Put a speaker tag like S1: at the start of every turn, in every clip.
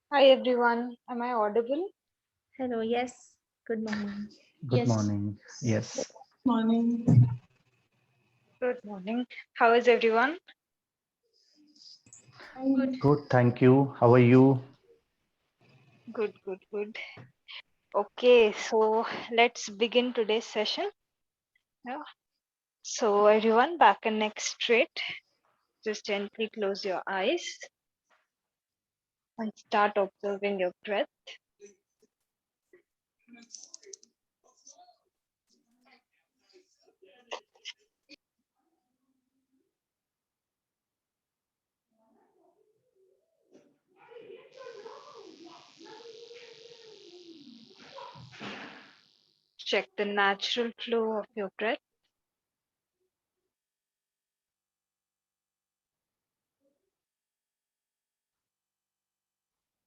S1: Hi everyone, am I audible?
S2: Hello, yes. Good morning.
S3: Good
S2: Yes.
S3: morning. Yes.
S4: Morning.
S1: Good morning. How is everyone?
S2: Good.
S3: Good. Thank you. How are you?
S1: Good. Okay, so let's begin today's session. Yeah. So everyone, back and neck straight. Just gently close your eyes and start observing your breath. Check the natural flow of your breath.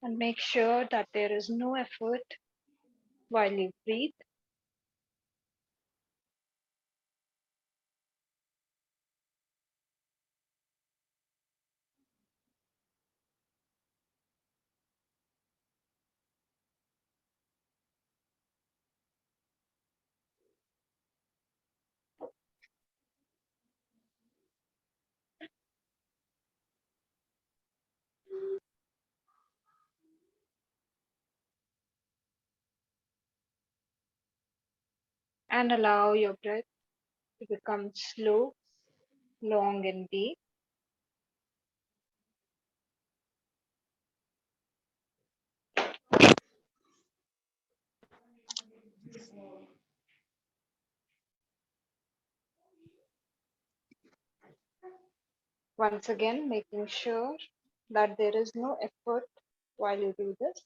S1: And make sure that there is no effort while you breathe. And allow your breath to become slow, long, and deep. Once again, making sure that there is no effort while you do this.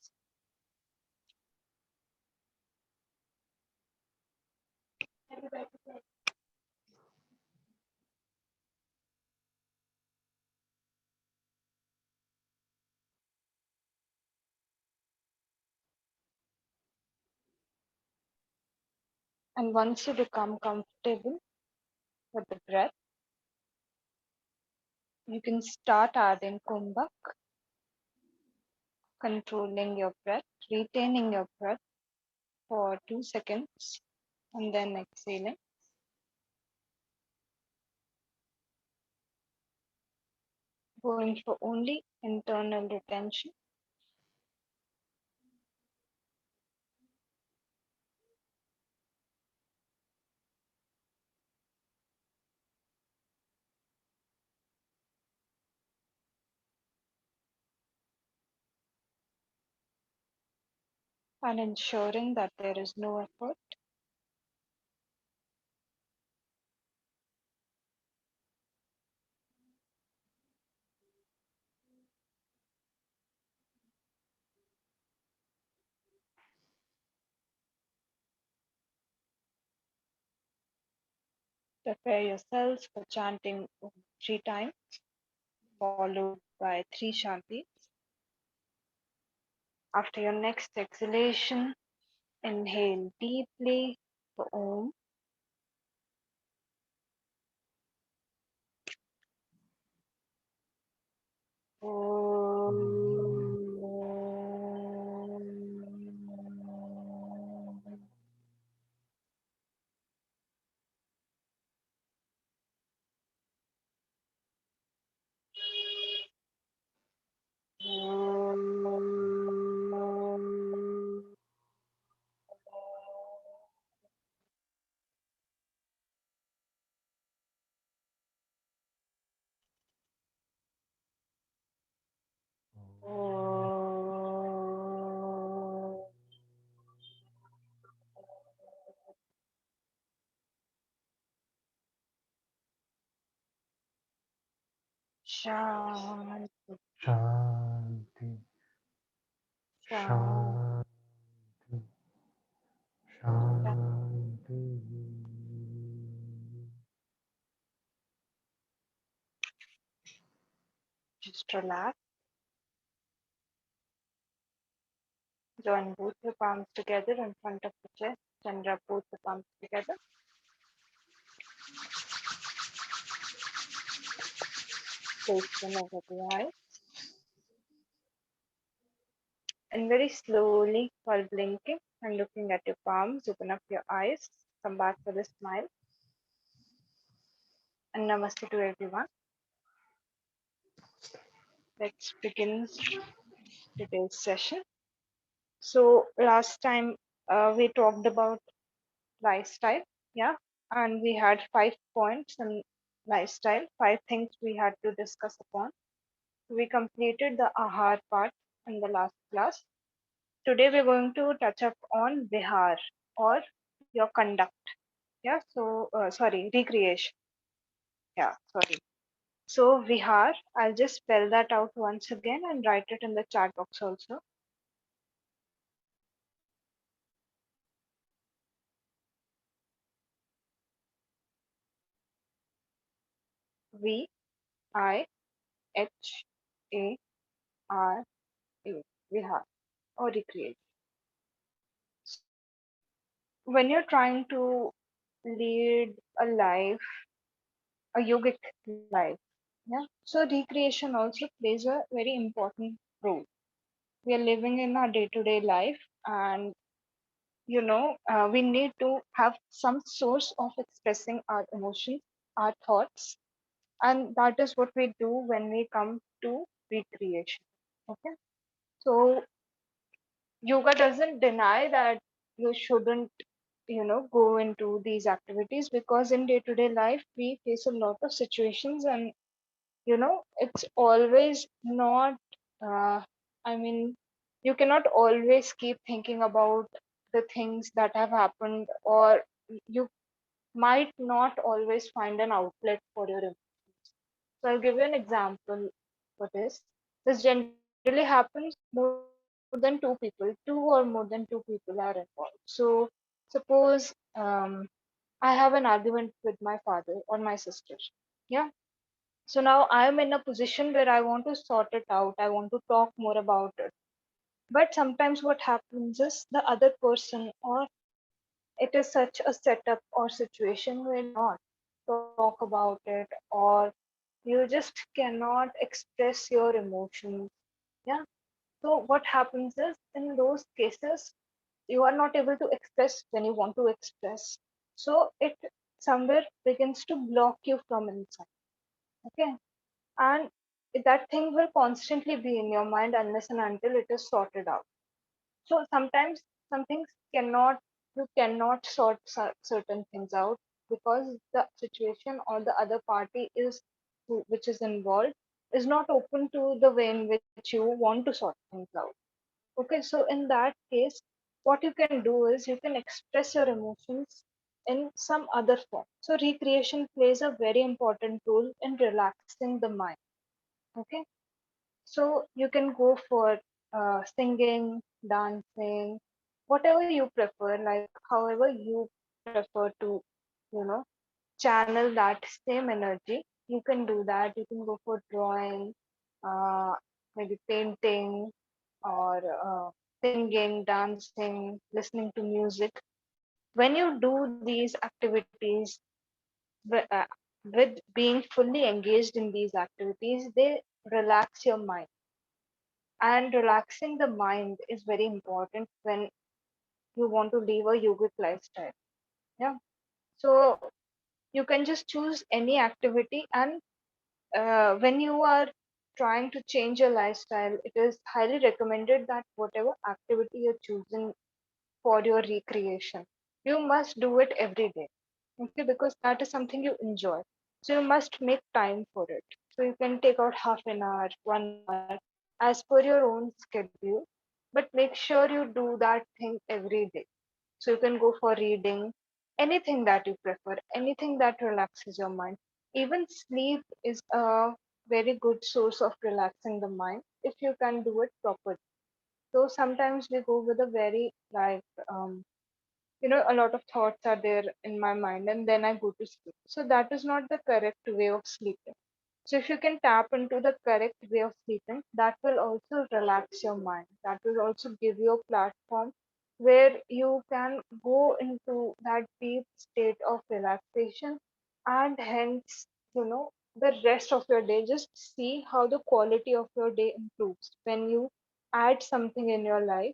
S1: And once you become comfortable with the breath, you can start adding kumbhak, controlling your breath, retaining your breath for 2 seconds, and then exhaling. Going for only internal retention. And ensuring that there is no effort. Prepare yourselves for chanting Om 3 times, followed by 3 Shantis. After your next exhalation, inhale deeply for Om. Shanti,
S3: Shanti.
S1: Shanti.
S3: Shanti. Shanti.
S1: Just relax. Join both your palms together in front of the chest and rub both the palms together. Place them over the eyes. And very slowly, while blinking and looking at your palms, open up your eyes, come back with a smile. And namaste to everyone. Let's begin today's session. So, last time we talked about lifestyle, yeah, and we had 5 points in lifestyle, 5 things we had to discuss upon. We completed the ahar part in the last class. Today we're going to touch up on vihar or your conduct. Yeah, so sorry, recreation. Yeah, sorry. So vihar, I'll just spell that out once again and write it in the chat box also. V I H A R A, vihar or recreation. So when you're trying to lead a life, a yogic life, yeah. So recreation also plays a very important role. We are living in our day-to-day life, and we need to have some source of expressing our emotions, our thoughts, and that is what we do when we come to recreation. Okay, so yoga doesn't deny that you shouldn't go into these activities, because in day-to-day life we face a lot of situations, and it's always not uh, I mean, you cannot always keep thinking about the things that have happened, or you might not always find an outlet for your emotions. So I'll give you an example for this. This generally happens more than two people, two or more than two people are involved. So suppose I have an argument with my father or my sister. Yeah. So now I am in a position where I want to sort it out. I want to talk more about it. But sometimes what happens is the other person, or it is such a setup or situation where you cannot talk about it, or you just cannot express your emotions. Yeah. So what happens is, in those cases, you are not able to express when you want to express. So it somewhere begins to block you from inside. Okay. And that thing will constantly be in your mind unless and until it is sorted out. So sometimes some things cannot, you cannot sort certain things out, because the situation or the other party is which is involved is not open to the way in which you want to sort things out. Okay, so in that case, what you can do is you can express your emotions in some other form. So recreation plays a very important role in relaxing the mind. Okay, so you can go for singing, dancing, whatever you prefer, like however you prefer to, you know, channel that same energy. You can do that. You can go for drawing, uh, maybe painting, or singing, dancing, listening to music. When you do these activities wi- uh, with being fully engaged in these activities, they relax your mind, and relaxing the mind is very important when you want to live a yogic lifestyle. Yeah. So you can just choose any activity, and when you are trying to change your lifestyle, it is highly recommended that whatever activity you're choosing for your recreation, you must do it every day. Okay, because that is something you enjoy. So you must make time for it. So you can take out half an hour, 1 hour, as per your own schedule, but make sure you do that thing every day. So you can go for reading, anything that you prefer, anything that relaxes your mind. Even sleep is a very good source of relaxing the mind if you can do it properly. So sometimes we go with a very like a lot of thoughts are there in my mind, and then I go to sleep. So that is not the correct way of sleeping. So if you can tap into the correct way of sleeping, that will also relax your mind. That will also give you a platform where you can go into that deep state of relaxation, and hence, the rest of your day, just see how the quality of your day improves when you add something in your life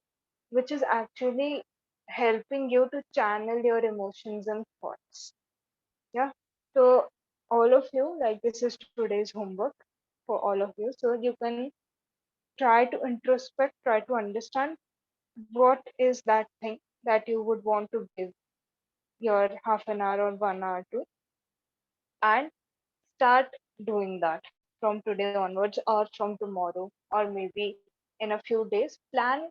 S1: which is actually helping you to channel your emotions and thoughts. Yeah. So all of you, like this is today's homework for all of you. So you can try to introspect, try to understand what is that thing that you would want to give your half an hour or 1 hour to, and start doing that from today onwards or from tomorrow or maybe in a few days. Plan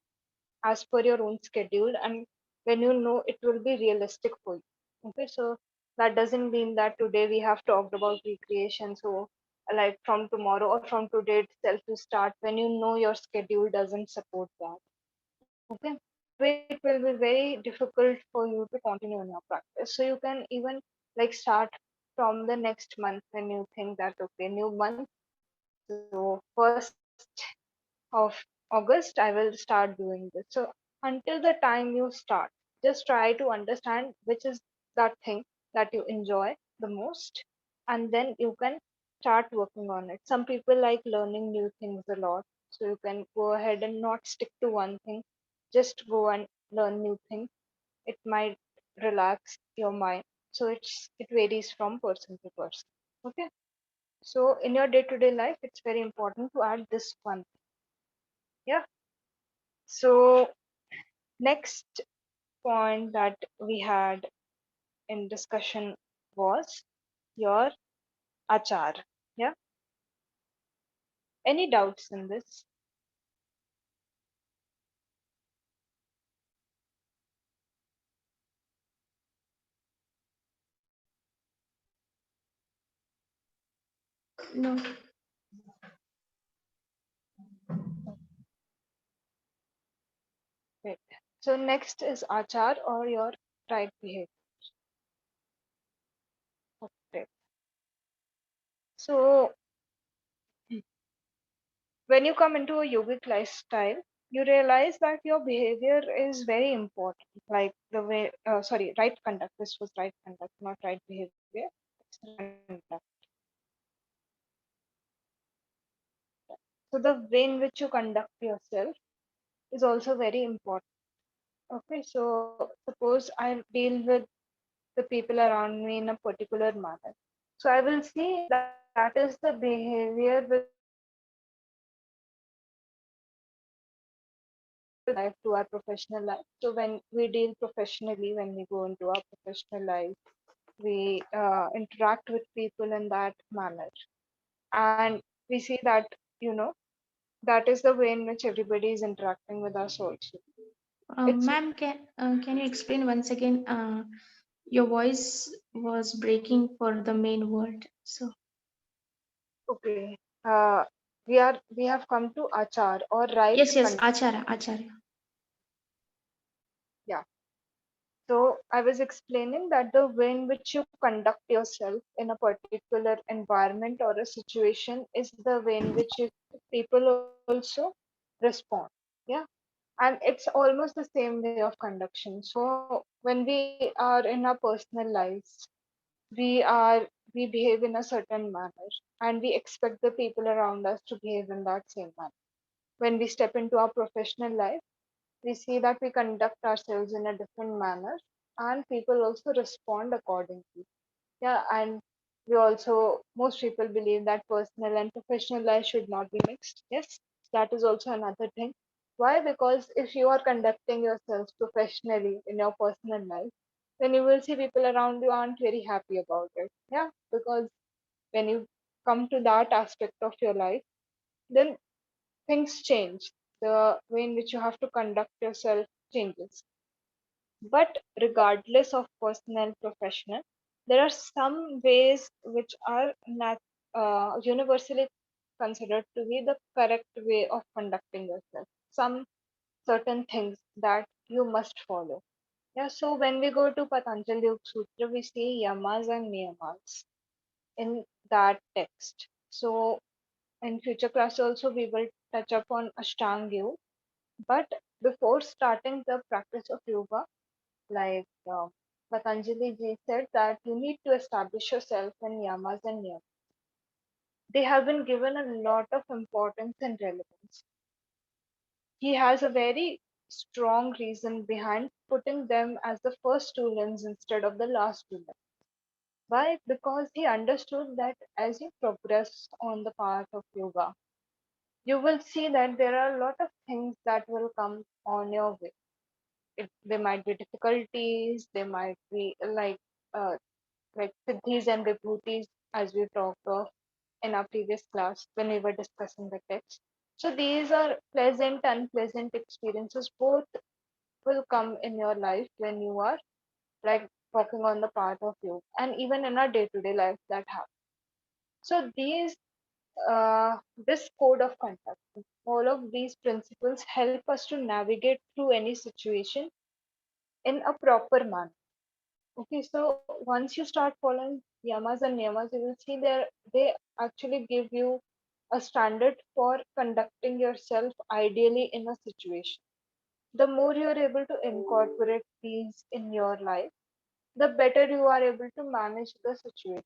S1: as per your own schedule, and when you know it will be realistic for you. Okay, so that doesn't mean that today we have talked about recreation, so like from tomorrow or from today itself you start when you know your schedule doesn't support that. Okay, that way it will be very difficult for you to continue in your practice. So you can even like start from the next month when you think that okay, new month, so first of August I will start doing this. So until the time you start, just try to understand which is that thing that you enjoy the most, and then you can start working on it. Some people like learning new things a lot, so you can go ahead and not stick to one thing, just go and learn new things. It might relax your mind. So it varies from person to person. Okay. So in your day-to-day life, it's very important to add this one. Yeah. So next point that we had in discussion was your achar. Yeah. Any doubts in this?
S2: No.
S1: Right. So next is achar or your right behavior. Okay. So when you come into a yogic lifestyle, you realize that your behavior is very important. Like the way, sorry, right conduct. This was right conduct, not right behavior. It's right conduct. So the way in which you conduct yourself is also very important. Okay, so suppose I deal with the people around me in a particular manner. So I will see that is the behavior which life to our professional life. So when we deal professionally, when we go into our professional life, we interact with people in that manner, and we see that you know that is the way in which everybody is interacting with us also. It's
S2: Ma'am, can you explain once again? Your voice was breaking for the main word. So
S1: okay. We have come to achar or right
S2: yes, yes,
S1: conduct.
S2: Acharya, Acharya.
S1: Yeah. So I was explaining that the way in which you conduct yourself in a particular environment or a situation is the way in which people also respond. Yeah. And it's almost the same way of conduction. So when we are in our personal lives, we behave in a certain manner, and we expect the people around us to behave in that same manner. When we step into our professional life, we see that we conduct ourselves in a different manner, and people also respond accordingly. Yeah, and we also, most people believe that personal and professional life should not be mixed. Yes, that is also another thing. Why? Because if you are conducting yourself professionally in your personal life, then you will see people around you aren't very happy about it. Yeah, because when you come to that aspect of your life, then things change. The way in which you have to conduct yourself changes. But regardless of personal and professional, there are some ways which are universally considered to be the correct way of conducting yourself. Some certain things that you must follow. Yeah, so when we go to Patanjali Yoga Sutra, we see yamas and niyamas in that text. So in future class also we will touch upon Ashtanga Yoga. But before starting the practice of yoga, like Patanjali ji said that you need to establish yourself in yamas and niyamas. They have been given a lot of importance and relevance. he has a very strong reason behind putting them as the first two limbs instead of the last two limbs. Why? Because he understood that as you progress on the path of yoga, you will see that there are a lot of things that will come on your way. There might be difficulties, there might be like siddhis and vibhutis, as we talked of in our previous class when we were discussing the text. So these are pleasant, unpleasant experiences. Both will come in your life when you are like walking on the path of yoga, and even in our day-to-day life that happens. So this code of conduct, all of these principles help us to navigate through any situation in a proper manner. Okay, so once you start following yamas and niyamas, you will see they actually give you a standard for conducting yourself ideally in a situation. The more you are able to incorporate these in your life, the better you are able to manage the situation.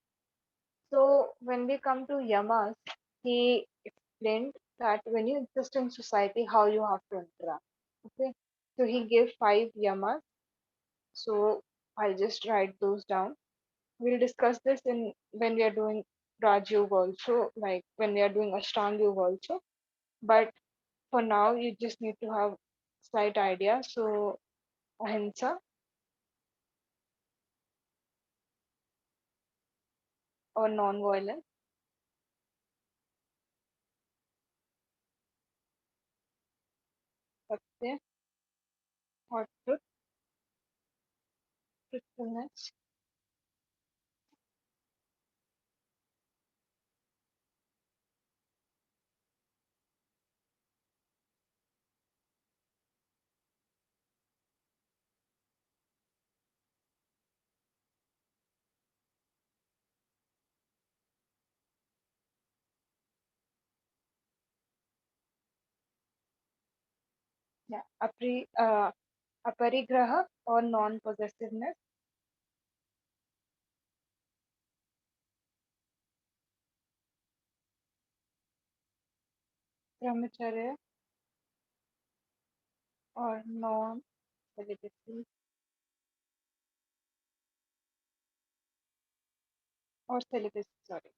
S1: So when we come to yamas, he explained that when you exist in society, how you have to interact. Okay, so he gave five yamas. So I'll just write those down. We'll discuss this in when we are doing Raj Yoga also, like when we are doing Ashtanga Yoga also. But for now, you just need to have slight idea. So ahimsa or non-violence, satya or truth, truthfulness, yeah, aparigraha or non-possessiveness, brahmacharya or non-celibacy or celibacy, sorry,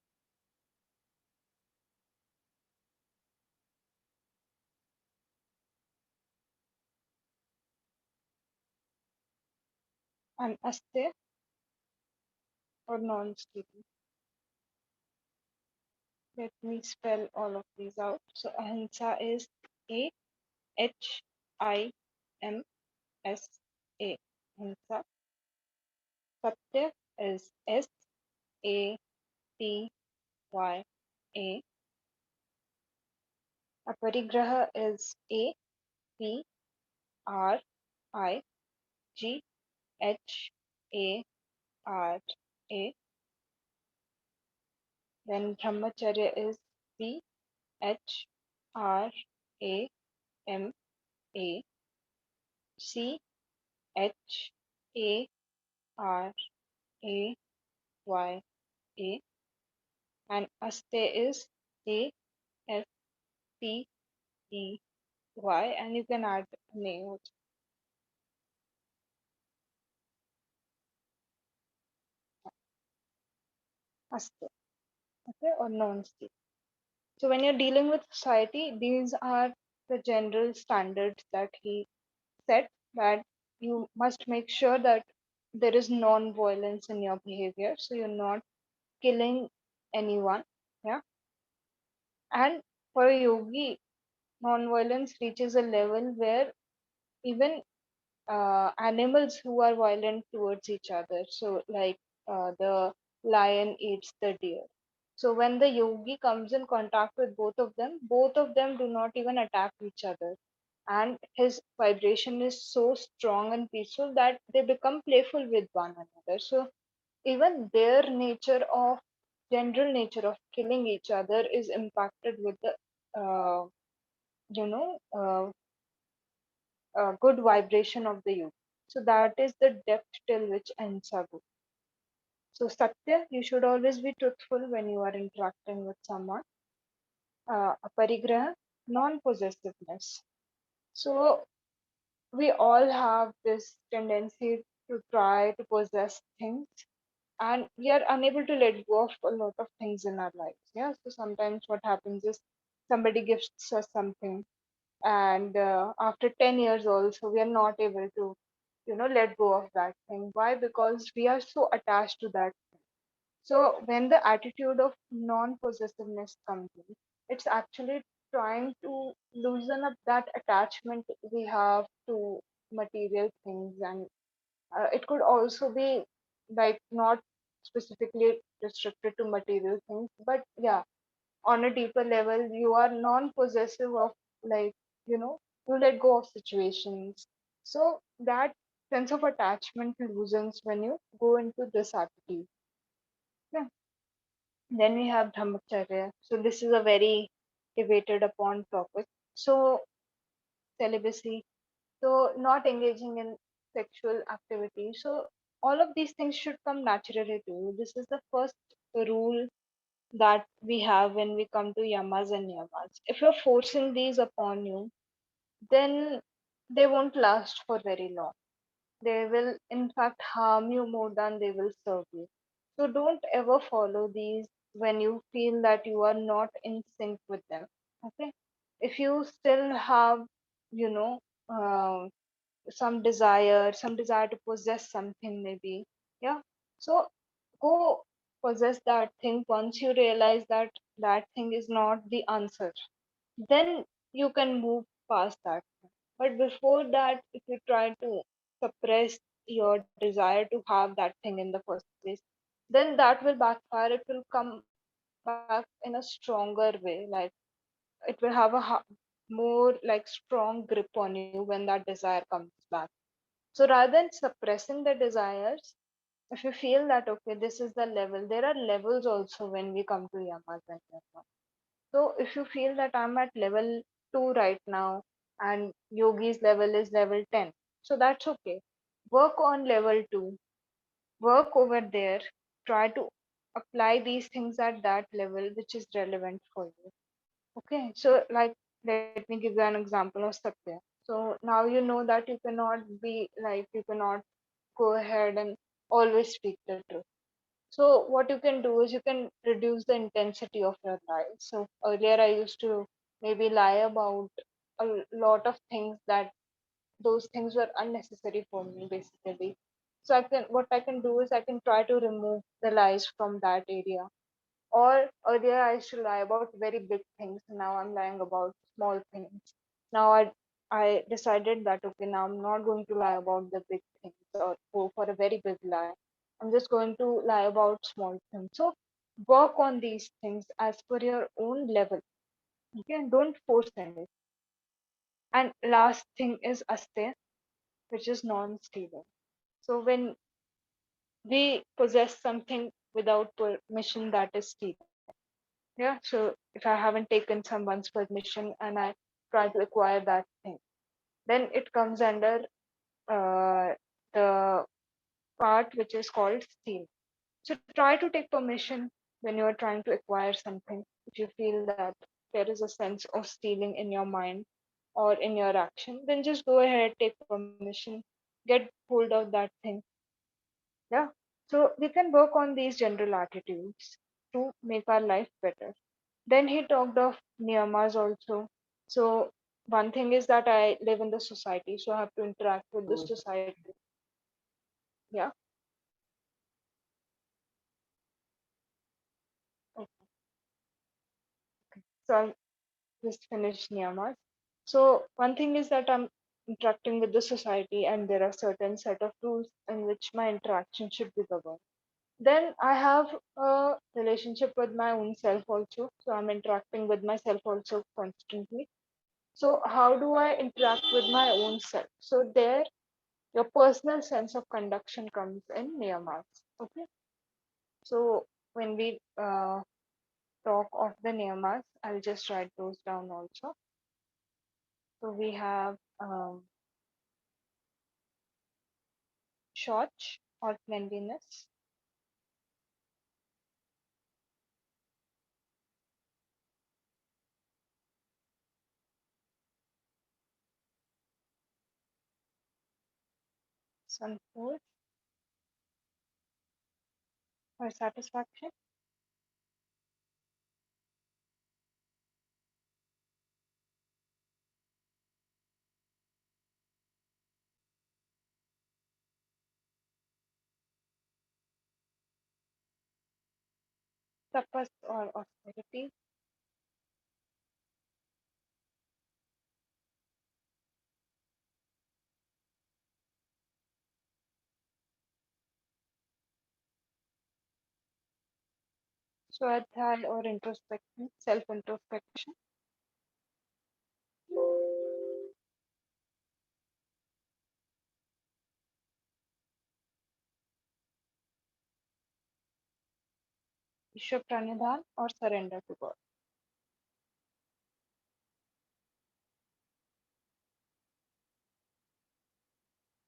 S1: and aste or non-stealing. Let me spell all of these out. So ahimsa is Ahimsa. Ahimsa. Satya is Satya. Aparigraha is Aprigrha. Then brahmacharya is Bhrama. Chaya. And aste is Astey, and you can add a name also, aste, okay, or non-state. So when you're dealing with society, these are the general standards that he set, that you must make sure that there is non-violence in your behavior, so you're not killing anyone. Yeah, and for a yogi, non-violence reaches a level where even animals who are violent towards each other. So, like the lion eats the deer. So, when the yogi comes in contact with both of them do not even attack each other. And his vibration is so strong and peaceful that they become playful with one another. So, even their general nature of killing each other is impacted with the, uh, you know, uh, good vibration of the yoga. So that is the depth till which ahimsa goes. So satya, you should always be truthful when you are interacting with someone. Aparigraha, non-possessiveness. So we all have this tendency to try to possess things, and we are unable to let go of a lot of things in our lives. Yeah, so sometimes what happens is somebody gifts us something, and after 10 years also we are not able to let go of that thing. Why? Because we are so attached to that. So when the attitude of non-possessiveness comes in, it's actually trying to loosen up that attachment we have to material things. And it could also be like not specifically restricted to material things, but yeah, on a deeper level you are non-possessive of, like, you know you let go of situations. So that sense of attachment loosens when you go into this attitude. Yeah. Then we have brahmacharya. So this is a very debated upon topic. So celibacy, so not engaging in sexual activity. So all of these things should come naturally to you. This is the first rule that we have when we come to yamas and niyamas. If you're forcing these upon you, then they won't last for very long. They will, in fact, harm you more than they will serve you. So don't ever follow these when you feel that you are not in sync with them. Okay. If you still have, you know, uh, some desire to possess something, maybe. Yeah. So go possess that thing once you realize that that thing is not the answer. Then you can move past that. But before that, if you try to suppress your desire to have that thing in the first place, then that will backfire. It will come back in a stronger way. Like it will have a more like strong grip on you when that desire comes back. So rather than suppressing the desires, if you feel that okay, this is the level, there are levels also when we come to yamas and yamas. So if you feel that I'm at level 2 right now and yogi's level is level 10, so that's okay. Work on level 2, work over there, try to apply these things at that level which is relevant for you. Okay, so like let me give you an example of Satya. So now you know that you cannot be like, you cannot go ahead and always speak the truth. So what you can do is you can reduce the intensity of your lies. So earlier I used to maybe lie about a lot of things that those things were unnecessary for me basically. So I can do is I can try to remove the lies from that area. Or earlier I used to lie about very big things. Now I'm lying about small things. Now I decided that okay, now I'm not going to lie about the big things or go for a very big lie. I'm just going to lie about small things. So work on these things as per your own level. Okay, and don't force it. And last thing is aste, which is non-stealing. So when we possess something without permission, that is stealing. Yeah, so if I haven't taken someone's permission and I try to acquire that thing, then it comes under the part which is called steal. So try to take permission when you are trying to acquire something. If you feel that there is a sense of stealing in your mind or in your action, then just go ahead, take permission, get hold of that thing. Yeah. So we can work on these general attitudes to make our life better. Then he talked of niyamas also. So one thing is that I live in the society, so I have to interact with the society. Yeah. Okay. So I'll just finish niyamas. So one thing is that I'm interacting with the society, and there are certain set of rules in which my interaction should be governed. Then I have a relationship with my own self also. So I'm interacting with myself also constantly. So how do I interact with my own self? So there your personal sense of conduction comes in niyamas. Okay. So when we talk of the niyamas, I'll just write those down also. So we have shoch or cleanliness, Santosh or satisfaction. Tapas or austerity. Swadhyay or introspection, self introspection. Ishwar Pranidhan or surrender to God.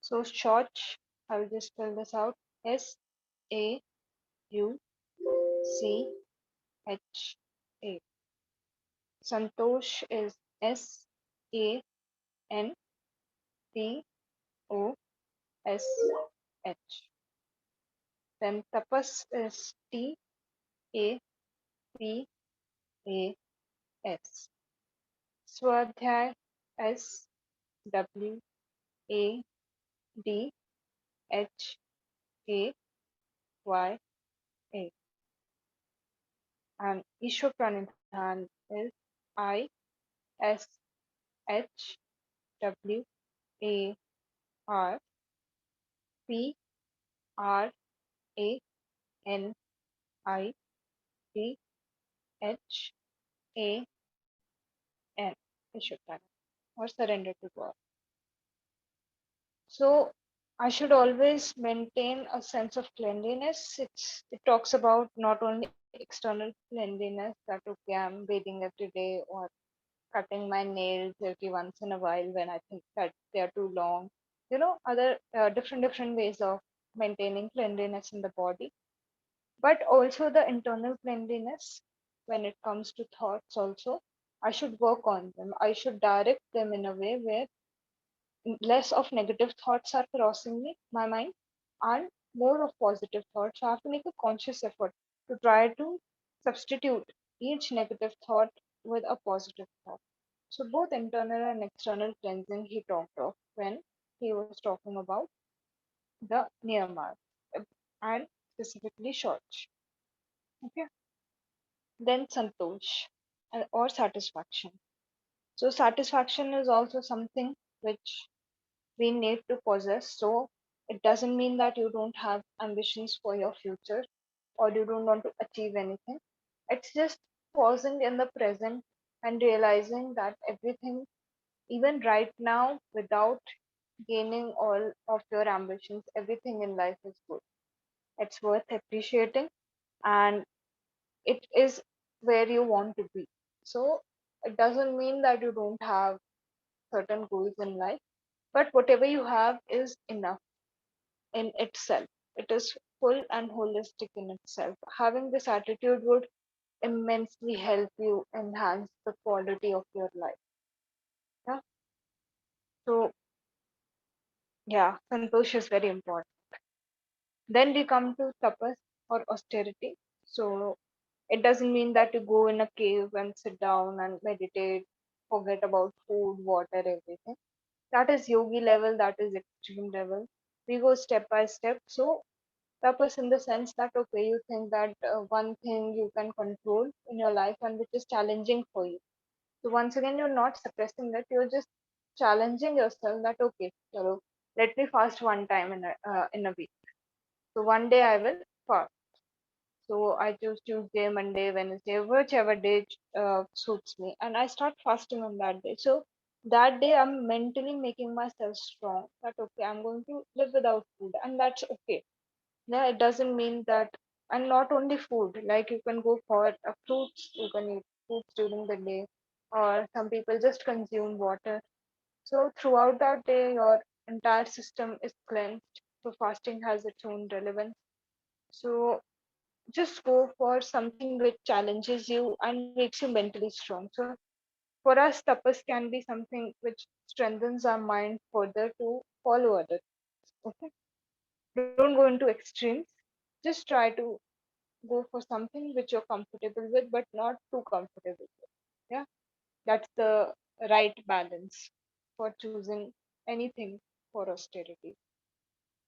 S1: So Shauch, I will just spell this out. Saucha. Santosh is Santosh. Then tapas is Tapas. Swadhyay Swadhyay. And Ishwar Pranidhan is Ishwar Pranidhan. Ishwar Pranidhan or surrender to God. So I should always maintain a sense of cleanliness. It talks about not only external cleanliness, that okay, I'm bathing every day or cutting my nails every once in a while when I think that they are too long. Other different ways of maintaining cleanliness in the body, but also the internal cleanliness when it comes to thoughts. Also, I should work on them. I should direct them in a way where less of negative thoughts are crossing my mind and more of positive thoughts. So I have to make a conscious effort to try to substitute each negative thought with a positive thought. So both internal and external cleansing he talked of when he was talking about the Niyamas and specifically Shauch. Okay. Then Santosh or satisfaction. So satisfaction is also something which we need to possess. So it doesn't mean that you don't have ambitions for your future or you don't want to achieve anything. It's just pausing in the present and realizing that everything, even right now, without gaining all of your ambitions, everything in life is good. It's worth appreciating and it is where you want to be. So it doesn't mean that you don't have certain goals in life, but whatever you have is enough in itself. It is full and holistic in itself. Having this attitude would immensely help you enhance the quality of your life. Yeah. So yeah, Santosh is very important. Then we come to tapas or austerity. So it doesn't mean that you go in a cave and sit down and meditate, forget about food, water, everything. That is yogi level, that is extreme level. We go step by step. So tapas in the sense that okay, you think that one thing you can control in your life and which is challenging for you. So once again, you're not suppressing it, you're just challenging yourself that okay, chalo, let me fast one time in a week. So one day I will fast. So I choose Tuesday, Monday, Wednesday, whichever day suits me, and I start fasting on that day. So that day I'm mentally making myself strong. That okay, I'm going to live without food, and that's okay. Yeah, it doesn't mean that, and not only food. Like you can go for fruits. You can eat fruits during the day, or some people just consume water. So throughout that day, your entire system is cleansed. So fasting has its own relevance. So just go for something which challenges you and makes you mentally strong. So for us, tapas can be something which strengthens our mind further to follow others. Okay, don't go into extremes. Just try to go for something which you're comfortable with, but not too comfortable with. Yeah, that's the right balance for choosing anything for austerity.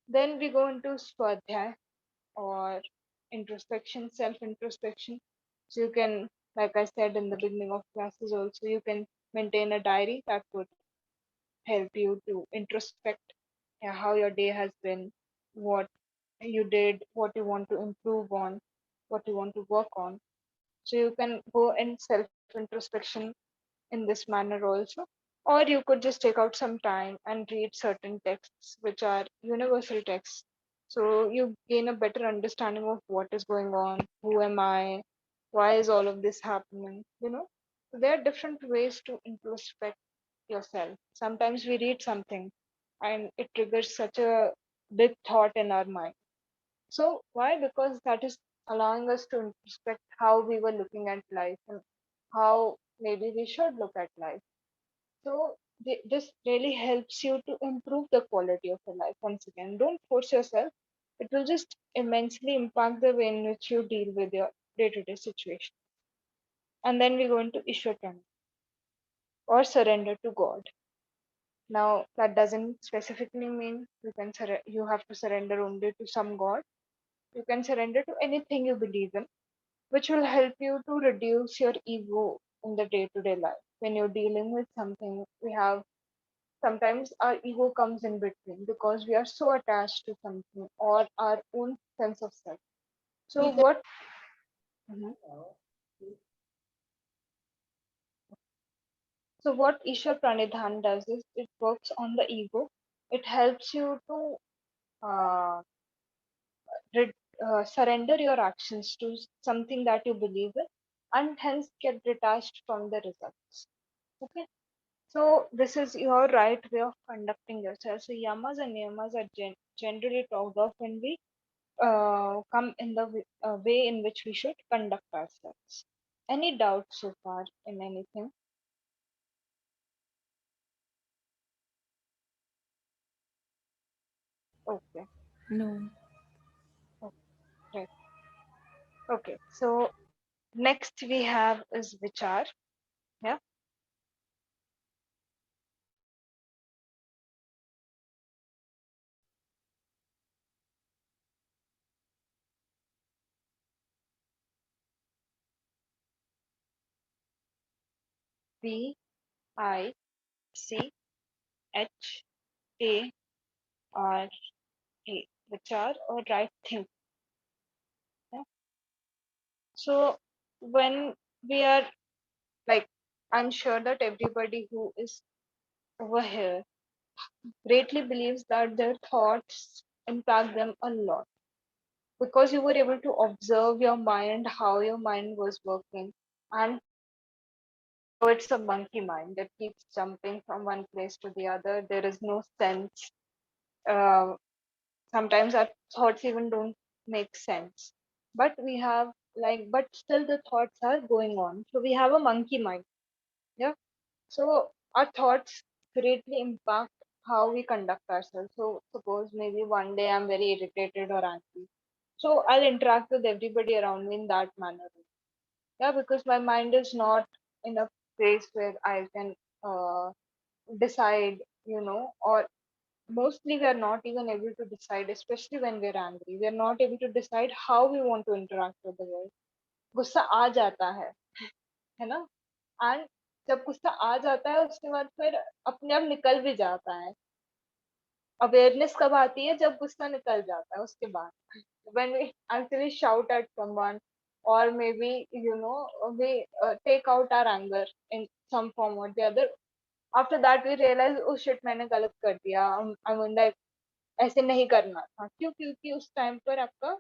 S1: Then we go into swadhyay or introspection, self introspection. So you can, like I said in the beginning of classes, also you can maintain a diary that would help you to introspect, yeah, how your day has been, what you did, what you want to improve on, what you want to work on. So you can go in self introspection in this manner also. Or you could just take out some time and read certain texts which are universal texts. So you gain a better understanding of what is going on, who am I, why is all of this happening, you know. So there are different ways to introspect yourself. Sometimes we read something and it triggers such a big thought in our mind. So why? Because that is allowing us to introspect how we were looking at life and how maybe we should look at life. So this really helps you to improve the quality of your life. Once again, don't force yourself. It will just immensely impact the way in which you deal with your day-to-day situation. And then we go into Ishwar or surrender to God. Now that doesn't specifically mean you have to surrender only to some God. You can surrender to anything you believe in, which will help you to reduce your ego in the day-to-day life. When you're dealing with something, we have sometimes our ego comes in between because we are so attached to something or our own sense of self. So what Mhm. so what Ishwar Pranidhan does is it works on the ego. It helps you to uh, re- surrender your actions to something that you believe in and hence get detached from the results. Okay. So this is your right way of conducting yourself. So yamas and niyamas are generally talked of when we come in the way in which we should conduct ourselves. Any doubts so far in anything? Okay.
S2: No.
S1: Okay. Right. Okay. So next we have is vichar. Yeah. V I C H A R A. Vichar or right think. Yeah. So when we are like, I'm sure that everybody who is over here greatly believes that their thoughts impact them a lot because you were able to observe your mind, how your mind was working, and so it's a monkey mind that keeps jumping from one place to the other. There is no sense. Uh, Sometimes our thoughts even don't make sense, but we have but still the thoughts are going on. So we have a monkey mind. Yeah. So our thoughts greatly impact how we conduct ourselves. So suppose maybe one day I'm very irritated or angry. So I'll interact with everybody around me in that manner. Yeah, because my mind is not in a place where I can uh, decide, or mostly we are not even able to decide, especially when we're angry. We are not able to decide how we want to interact with the world. गुस्सा आ जाता है ना? And जब गुस्सा आ जाता है उसके बाद फिर अपने आप निकल भी जाता है। अवेयरनेस कब आती है? जब गुस्सा निकल जाता है उसके बाद। When we actually shout at someone or maybe we take out our anger in some form or the other. After that we realize oh shit मैंने गलत कर दिया। I mean like ऐसे नहीं करना था। क्यों? क्योंकि उस टाइम पर आपका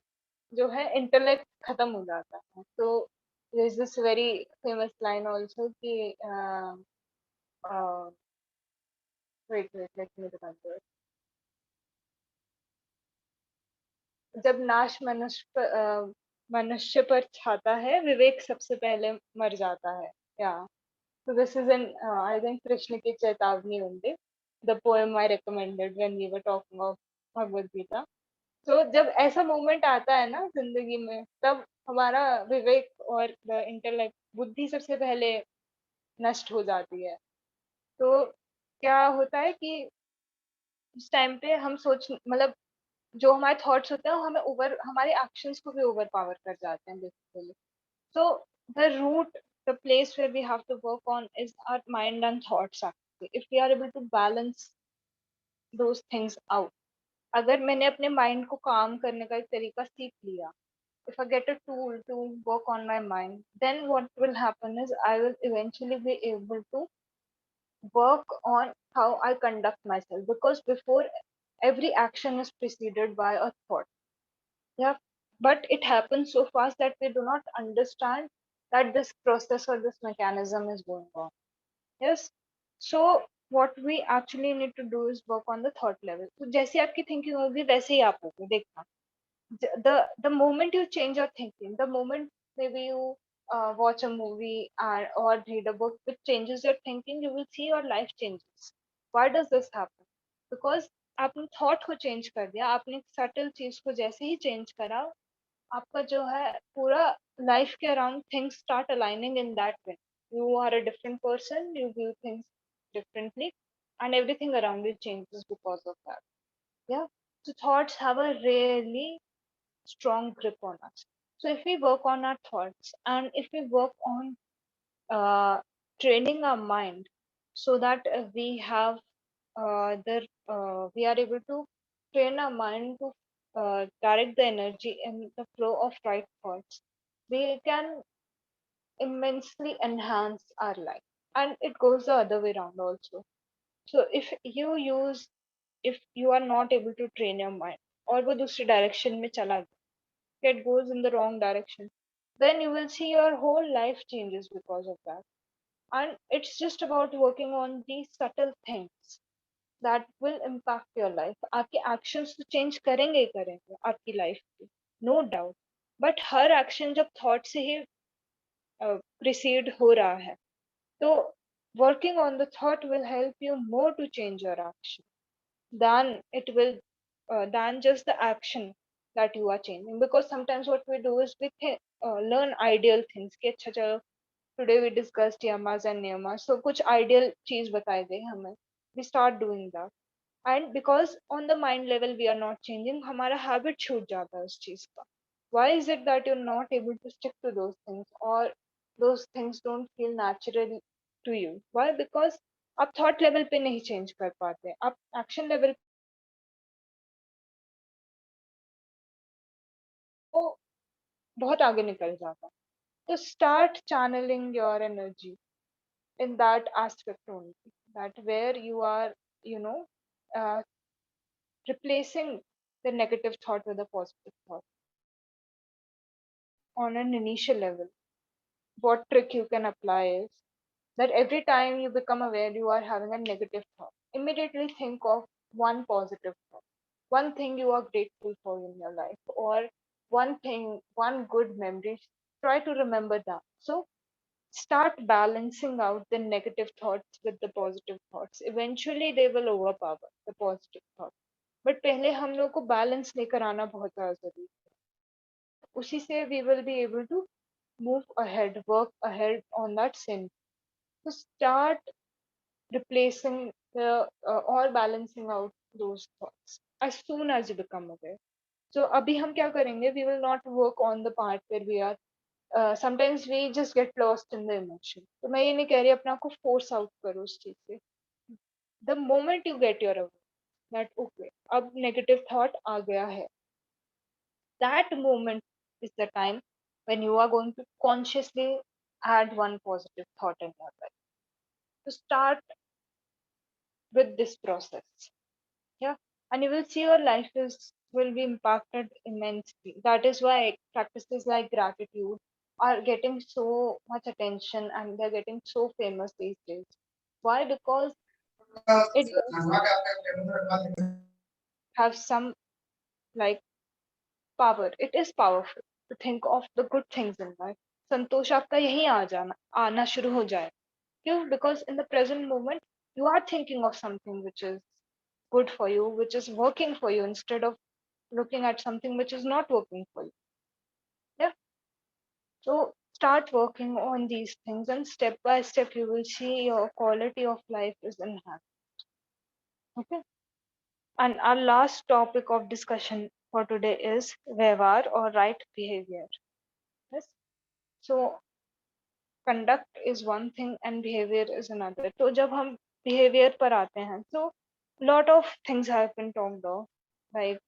S1: जो है इंटेलेक्ट खत्म हो जाता है। तो there is this very famous line also कि uh, wait let me remember. जब नाश मनुष्य पर छाता है विवेक सबसे पहले मर जाता है। या so this is an I think Krishna की चेतावनी only, the poem I recommended when we were talking of Bhagavad Gita. तो जब ऐसा मोमेंट आता है ना जिंदगी में, तब हमारा विवेक और इंटेलेक्ट, बुद्धि सबसे पहले नष्ट हो जाती है। तो क्या होता है कि उस टाइम पे हम सोच मतलब जो हमारे थॉट्स होते हैं वो हमें ओवर हमारे एक्शंस को भी ओवर पावर कर जाते हैं basically. So the root, the place where we have to work on is our mind and thoughts actually. If we are able to balance those things out, अगर मैंने अपने mind को काम करने का एक तरीका सीख लिया, if I get a tool to work on my mind, then what will happen is I will eventually be able to work on how I conduct myself, because before every action is preceded by a thought. Yeah, but it happens so fast that we do not understand that this process or this mechanism is going on. Yes. So what we actually need to do is work on the thought level. So जैसी आपकी thinking होगी वैसे ही आप होगे, देखना। The moment you change your thinking, the moment maybe you watch a movie or read a book which changes your thinking, you will see your life changes. Why does this happen? Because आपने thought को change कर दिया, आपने subtle चीज को जैसे ही change करा, आपका जो है पूरा life के around things start aligning in that way. You are a different person, you view things differently, and everything around you changes because of that. Yeah. So thoughts have a really strong grip on us. So if we work on our thoughts and if we work on training our mind so that we are able to train our mind to direct the energy in the flow of right thoughts, we can immensely enhance our life. And it goes the other way around also. So if you are not able to train your mind, और वो दूसरी direction में चला गया, it goes in the wrong direction, then you will see your whole life changes because of that. And it's just about working on these subtle things that will impact your life. आपके actions तो change करेंगे ही करेंगे आपकी life की, no doubt. But her action जब thought से ही precede हो रहा है, तो working on the thought will help you more to change your action than it will than just the action that you are changing. Because sometimes what we do is learn ideal things कि अच्छा चलो today we discussed yamas and niyamas, so कुछ ideal चीज बताई गई हमें, we start doing that. And because on the mind level we are not changing, हमारा habit छूट जाता है उस चीज का. Why is it that you're not able to stick to those things, or those things don't feel natural to you? Why? Because आप thought level पे नहीं change कर पाते, आप action level को बहुत आगे निकल जाता है. तो start channeling your energy in that aspect only, that where you are, you know, uh, replacing the negative thought with a positive thought on an initial level. What trick you can apply is that every time you become aware you are having a negative thought, immediately think of one positive thought, one thing you are grateful for in your life, or one thing, one good memory. Try to remember that. So start balancing out the negative thoughts with the positive thoughts. Eventually they will overpower the positive thought. But पहले हम लोग को balance लेकर आना बहुत ज़्यादा जरूरी है. उसी से we will be able to move ahead, work ahead on that sin. So start replacing or balancing out those thoughts as soon as you become aware. So अभी हम क्या करेंगे? We will not work on the part where we are. Sometimes we just get lost in the emotion. तो मैं ये नहीं कह रही अपने आप को force out करो उस चीज से. The moment you get your aware that okay, अब negative thought आ गया है, that moment is the time when you are going to consciously add one positive thought in your life. To start with this process, yeah, and you will see your life is will be impacted immensely. That is why practices like gratitude are getting so much attention and they're getting so famous these days. Why? Because it does have some like power. It is powerful to think of the good things in life. संतोष आपका यही आना शुरू हो जाए. क्यों? Because in the present moment you are thinking of something which is good for you, which is working for you, instead of looking at something which is not working for you. Yeah. So start working on these things, and step by step you will see your quality of life is enhanced. Okay. And our last topic of discussion for today is व्यवहार or right behavior. Yes. So conduct is one thing and behavior is another. तो जब हम behavior पर आते हैं, so lot of things have been talked of, like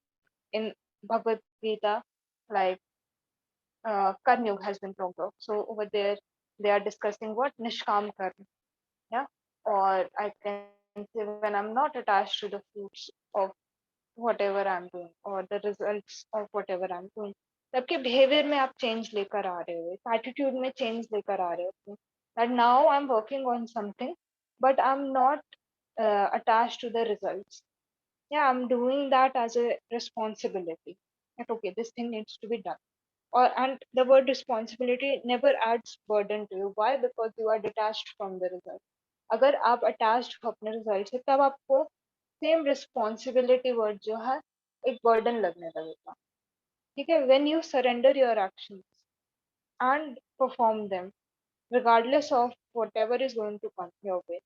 S1: in Bhagavad Gita, like Karmyug has been talked of. So over there they are discussing what nishkam karma, yeah, or I can say when I'm not attached to the fruits of whatever I'm doing or the results of whatever I'm doing. आपके behaviour में आप change लेकर आ रहे हो, attitude में change लेकर आ रहे हो, that now I'm working on something, but I'm not attached to the results. Yeah, I'm doing that as a responsibility. That okay, this thing needs to be done. Or and the word responsibility never adds burden to you. Why? Because you are detached from the result. अगर आप attached हो अपने result से, तब आपको same responsibility word जो है एक बर्डन लगने लगेगा. ठीक है, when you surrender your actions and perform them regardless of whatever is going to come your way,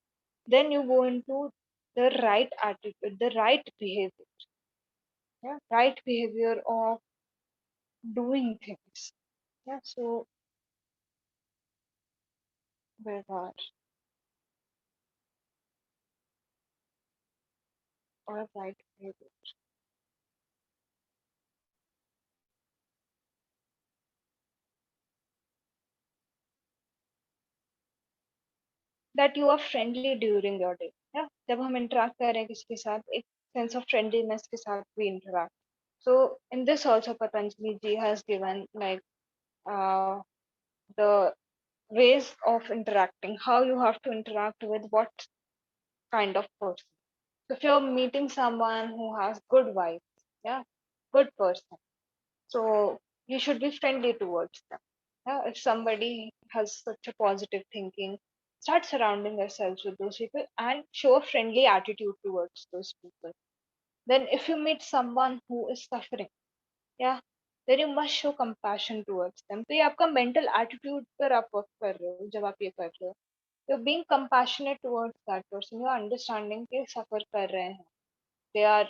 S1: then you go into the right attitude, the right behavior. Yeah, right behavior of doing things. Yeah, so व्यवहार or right behavior, that you are friendly during your day. Yeah, जब हम interact कर रहे हैं किसी के साथ, एक sense of friendliness के साथ we interact. So in this also Patanjali ji has given like uh, the ways of interacting, how you have to interact with what kind of person. So if you're meeting someone who has good vibes, yeah, good person, so you should be friendly towards them. Yeah, if somebody has such a positive thinking, start surrounding yourselves with those people and show a friendly attitude towards those people. Then if you meet someone who is suffering, yeah, then you must show compassion towards them. तो ये आपका mental attitude पर आप work कर रहे हो जब आप ये कर रहे हो. You're being compassionate towards that person. You're understanding कि suffer कर रहे हैं. They are,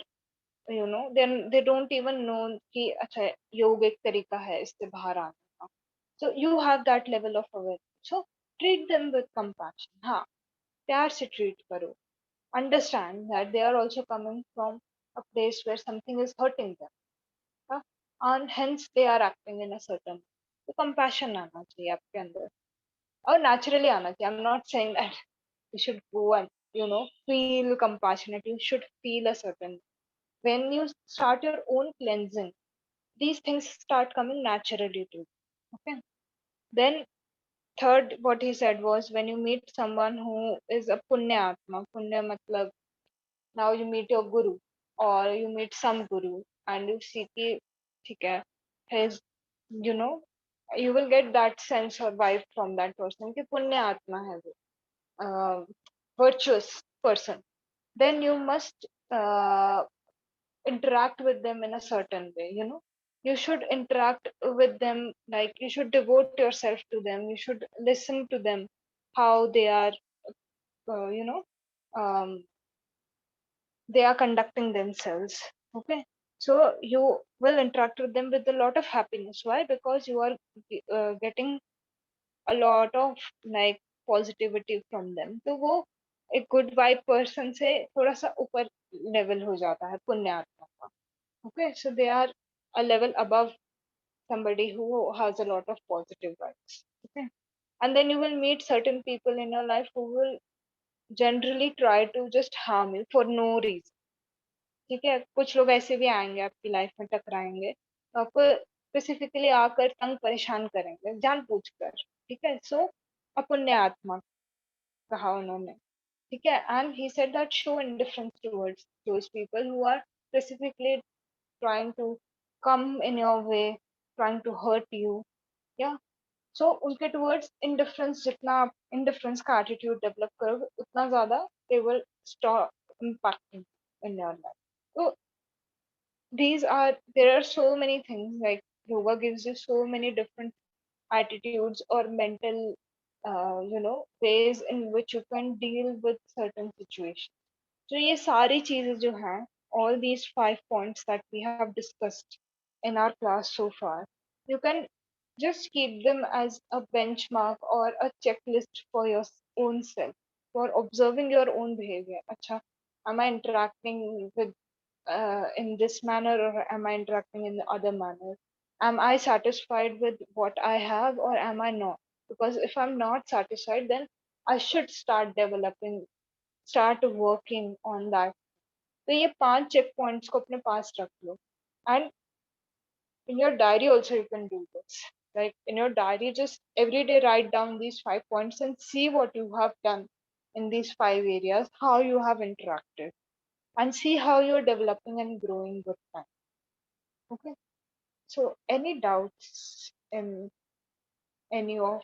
S1: then they don't even know कि अच्छा योग एक तरीका है इससे बाहर आने का. So you have that level of awareness. So treat them with compassion. हाँ, प्यार से treat करो. Understand that they are also coming from a place where something is hurting them. हाँ? And hence they are acting in a certain way. तो compassion आना चाहिए आपके अंदर, और naturally आना चाहिए. I'm not saying that you should go and feel compassionate. You should feel a certain. When you start your own cleansing, these things start coming naturally to you. Okay. Then third, what he said was when you meet someone who is a punya atma, punya matlab, now you meet your guru or you meet some guru and you see कि ठीक है, his, you know, you will get that sense or vibe from that person कि पुण्य आत्मा है वो, virtuous person. Then you must interact with them in a certain way. You should interact with them, like you should devote yourself to them, you should listen to them, how they are, uh, you know um, they are conducting themselves. Okay. So you will interact with them with a lot of happiness. Why? Because you are getting a lot of like positivity from them. तो वो एक good vibe person से थोड़ा सा ऊपर level हो जाता है पुण्य आत्मा का. Okay, so they are a level above somebody who has a lot of positive vibes. Okay, and then you will meet certain people in your life who will generally try to just harm you for no reason. ठीक है, कुछ लोग ऐसे भी आएंगे आपकी life में, टकराएंगे तो आपको स्पेसिफिकली आकर तंग परेशान करेंगे जानबूझकर. ठीक है, सो अपुण्य आत्मा कहा उन्होंने. ठीक है, and he said that show indifference towards those people who are specifically trying to come in your way, trying to hurt you. Yeah, so उनके towards indifference, जितना आप indifference का attitude develop करोगे उतना ज्यादा they will stop impacting. in your life. So there are so many things, like yoga gives you so many different attitudes or mental ways in which you can deal with certain situations. So ये सारी चीजें जो हैं, all these 5 points that we have discussed in our class so far, you can just keep them as a benchmark or a checklist for your own self, for observing your own behavior. अच्छा, am I interacting with in this manner, or am I interacting in the other manner? Am I satisfied with what I have, or am I not? Because if I'm not satisfied, then I should start working on that. तो ये 5 check points को अपने पास रख लो. And in your diary also you can do this. Like in your diary, just every day write down these 5 points and see what you have done in these 5 areas, how you have interacted, and see how you're developing and growing with time. Okay. So any doubts in any of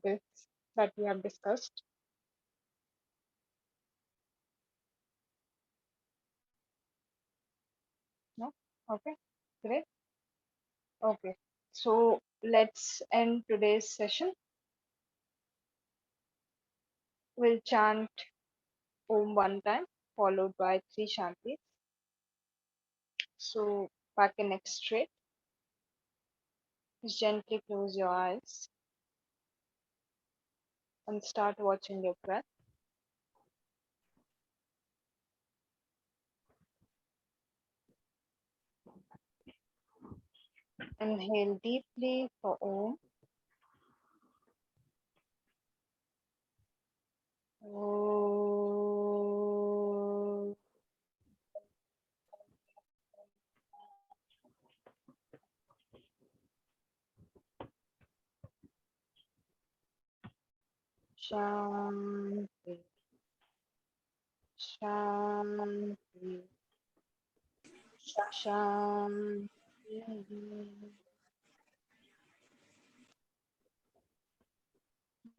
S1: this that we have discussed? No? Okay. Great. Okay. So let's end today's session. We'll chant Om one time, followed by three Shantis. So back and neck straight. Just gently close your eyes and start watching your breath. Inhale deeply for Om. Om. Shanti. Shanti. Shanti.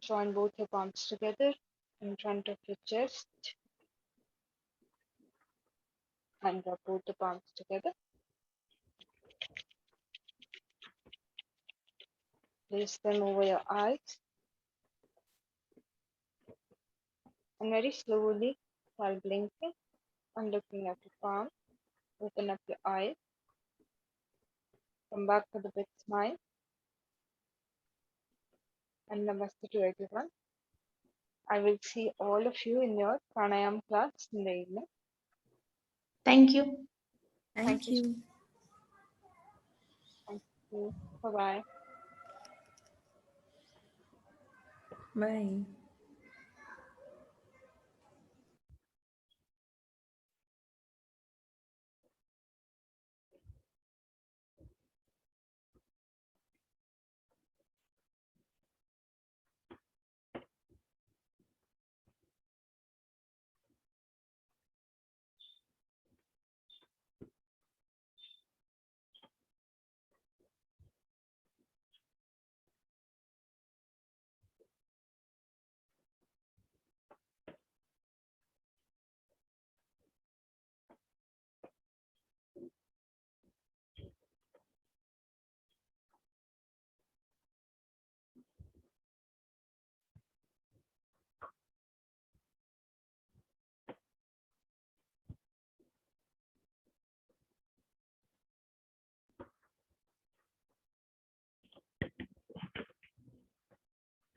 S1: Join both your palms together in front of your chest and rub both the palms together. Place them over your eyes and very slowly, while blinking and looking at your palm, open up your eyes. Come back with a big smile and namaste to everyone. I will see all of you in your pranayam class in the evening.
S2: Thank you.
S1: Thank you. Thank you. Bye bye.
S4: Bye.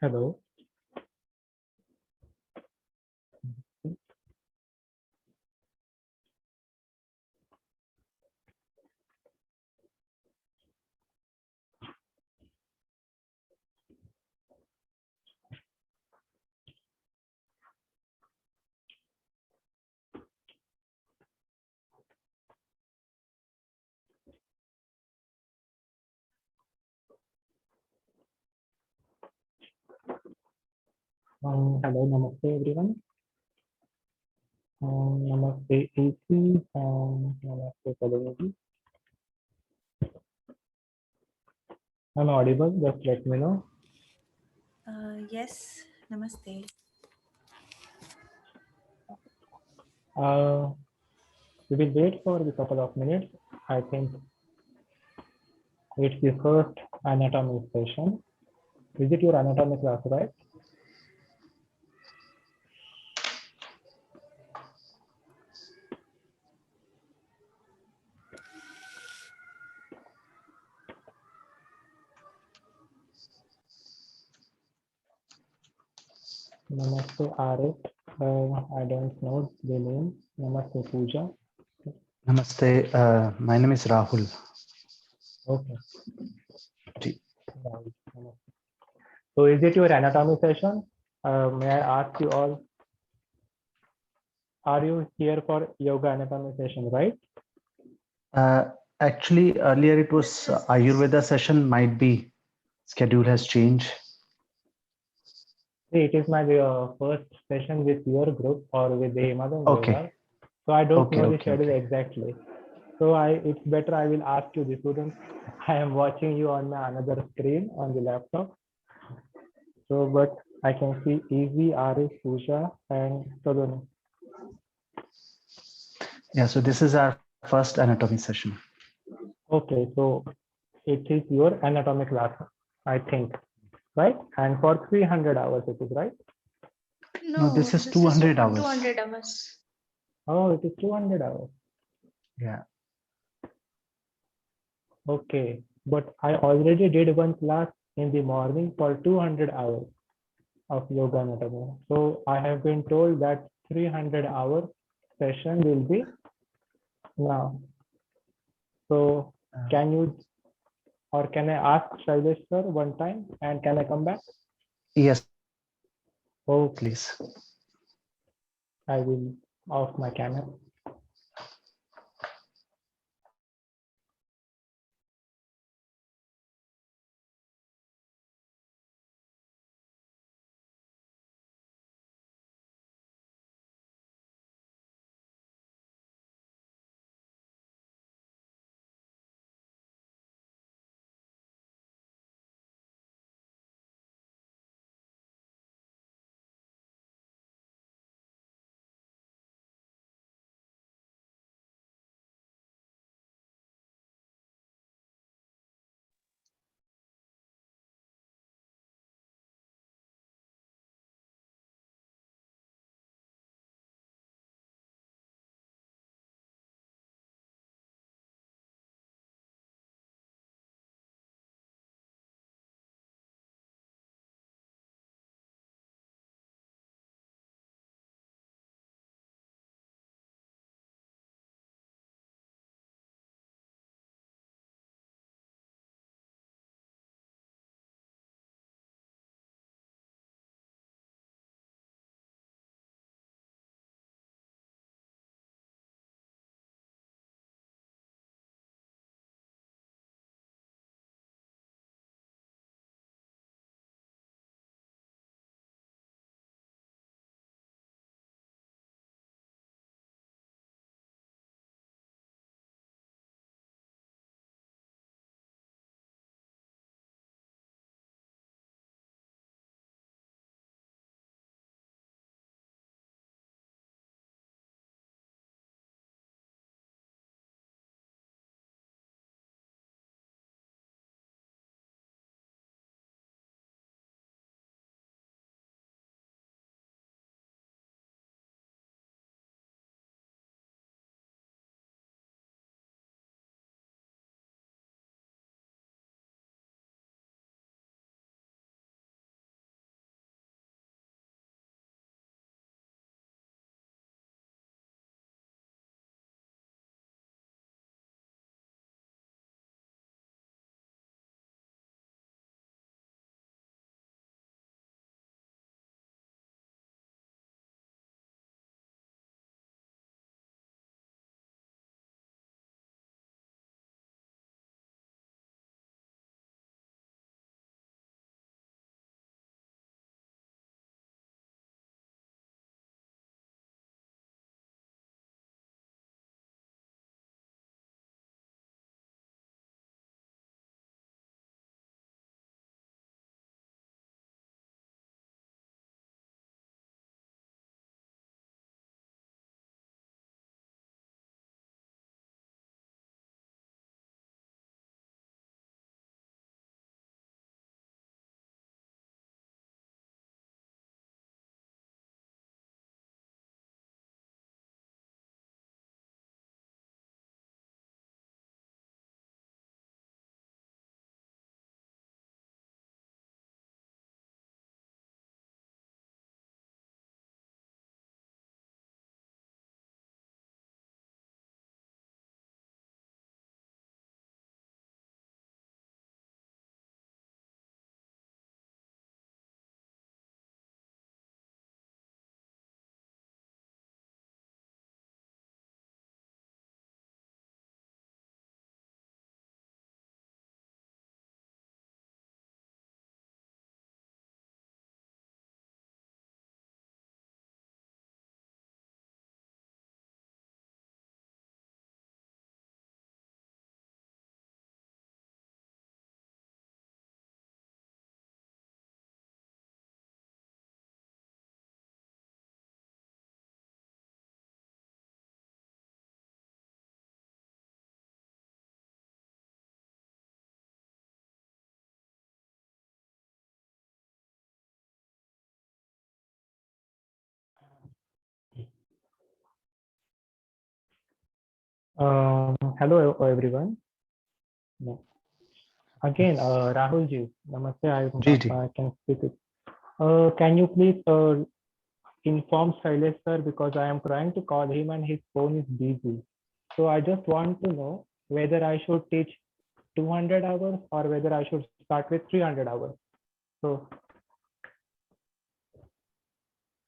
S3: Hello. Hello, namaste everyone. Namaste AC. Namaste Kadamudi. I'm audible. Just let me know.
S4: Yes, namaste.
S3: Uh, We will wait for a couple of minutes. I think it's the first anatomy session. Is it your anatomy class, right? Namaste, Arif. I don't know the name. Namaste, Pooja.
S5: Namaste. My name is Rahul.
S3: Okay.
S5: Ji.
S3: Right. So is it your anatomy session? May I ask you all, are you here for yoga anatomy session, right?
S5: Actually, earlier it was Ayurveda session. Might be schedule has changed.
S3: See, it is my first session with your group or with the Himalayan
S5: Okay.
S3: Yoga. So I don't
S5: Okay,
S3: know the
S5: okay,
S3: schedule
S5: okay.
S3: exactly. So it's better I will ask you the students. I am watching you on my another screen on the laptop. So, but I can see Easy, Arif, Pooja, and Taduni.
S5: Yeah. So this is our first anatomy session.
S3: Okay, so it is your anatomy class, I think, right? And for 300 hours it is, right?
S5: No, this is 200 hours.
S2: 200 hours.
S3: Oh, it is 200 hours.
S5: Yeah.
S3: Okay, but I already did one class in the morning for 200 hours of yoga anatomy. So I have been told that 300-hour session will be now. So can you or can I ask Shailesh sir one time and can I come back?
S5: Yes,
S3: Oh,
S5: please.
S3: I will off my camera. Hello everyone. No. Again, Rahul ji, namaste.
S5: Ji ji
S3: I can speak it. Can you please inform Shailesh sir because I am trying to call him and his phone is busy. So I just want to know whether I should teach 200 hours or whether I should start with 300 hours. So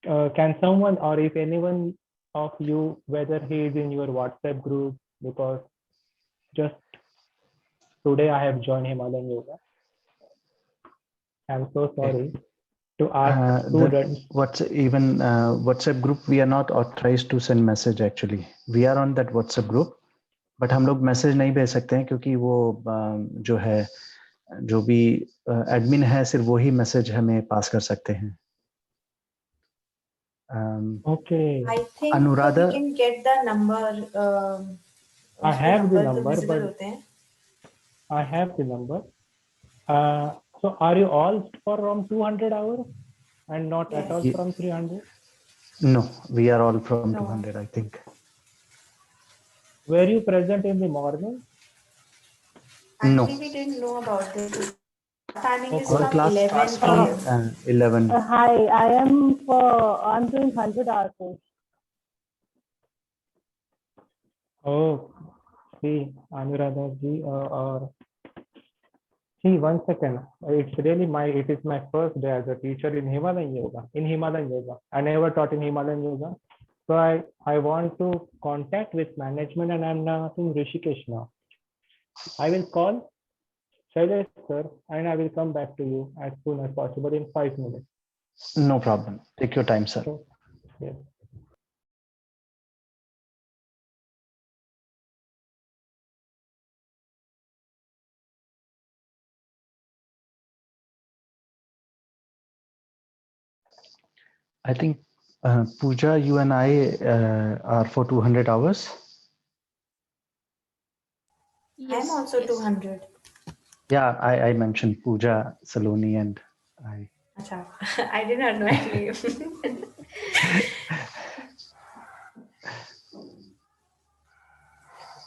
S3: can someone or if anyone of you, whether he is in your WhatsApp group, because just today I have joined Himalayan Yoga. I'm so sorry to ask
S5: the
S3: students.
S5: WhatsApp group we are not authorized to send message actually. We are on that WhatsApp group, but हम लोग message नहीं भेज सकते हैं क्योंकि वो जो है जो भी एडमिन है सिर्फ वही मैसेज हमें पास कर सकते हैं.
S3: Okay,
S4: I think
S5: Anuradha
S4: we can get the number.
S3: I
S4: उसपे
S3: have the
S4: number तो
S3: number,
S4: visible
S3: but
S4: होते हैं.
S3: I have the number. So are you all from 200 hours and not at all
S4: Yes.
S3: from 300?
S5: no, we are all from
S4: No.
S5: 200 I think.
S3: Were you present in the morning?
S5: No,
S4: Actually, we didn't know about this. Timing is
S3: Okay.
S5: our
S4: from
S5: class
S4: 11
S5: starts from
S4: a.m.
S5: 11.
S6: Hi, I'm doing 100 hours course.
S3: Oh, see, Anuradha ji, or see, 1 second. It is my first day as a teacher in Himalayan Yoga. I never taught in Himalayan Yoga. So I want to contact with management and I'm now in Rishikesh now. I will call Shailesh sir and I will come back to you as soon as possible in 5 minutes.
S5: No problem. Take your time, sir.
S3: So, yes.
S5: I think Pooja, you and I are for 200 hours.
S4: I'm also 200.
S5: Yeah, I mentioned Pooja, Saloni, and I.
S4: Acha. I did not know my name.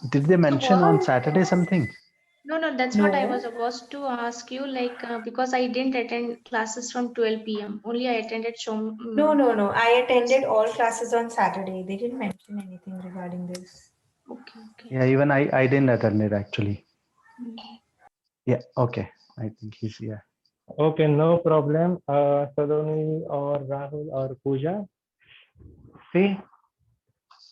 S5: Did they mention on
S2: what?
S5: Saturday something?
S2: No, that's what I
S4: No.
S2: was supposed to ask you. Like, because I didn't attend classes from 12 p.m. Only I attended
S4: No. I attended all classes on Saturday. They didn't mention anything regarding this.
S2: Okay.
S5: Yeah, even I didn't attend it actually.
S2: Mm.
S5: Yeah, okay. I think he's, yeah.
S3: Okay, no problem. Saloni or Rahul or Pooja. See,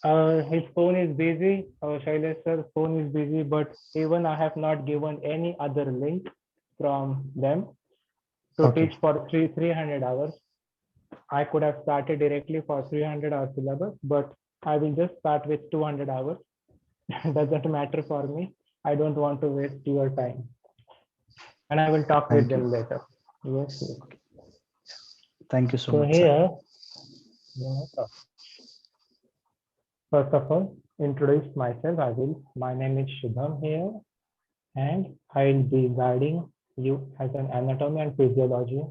S3: his phone is busy. Shailesh sir's phone is busy, but even I have not given any other link from them to
S5: Okay.
S3: teach for 300 hours. I could have started directly for 300 hour syllabus, but I will just start with 200 hours. Doesn't matter for me. I don't want to waste your time. And I will talk with
S5: Thank
S3: them
S5: you.
S3: later. Yes.
S5: Thank you so
S3: So
S5: much, sir.
S3: here, first of all, introduce myself. My name is Shubham here, and I will be guiding you as an anatomy and physiology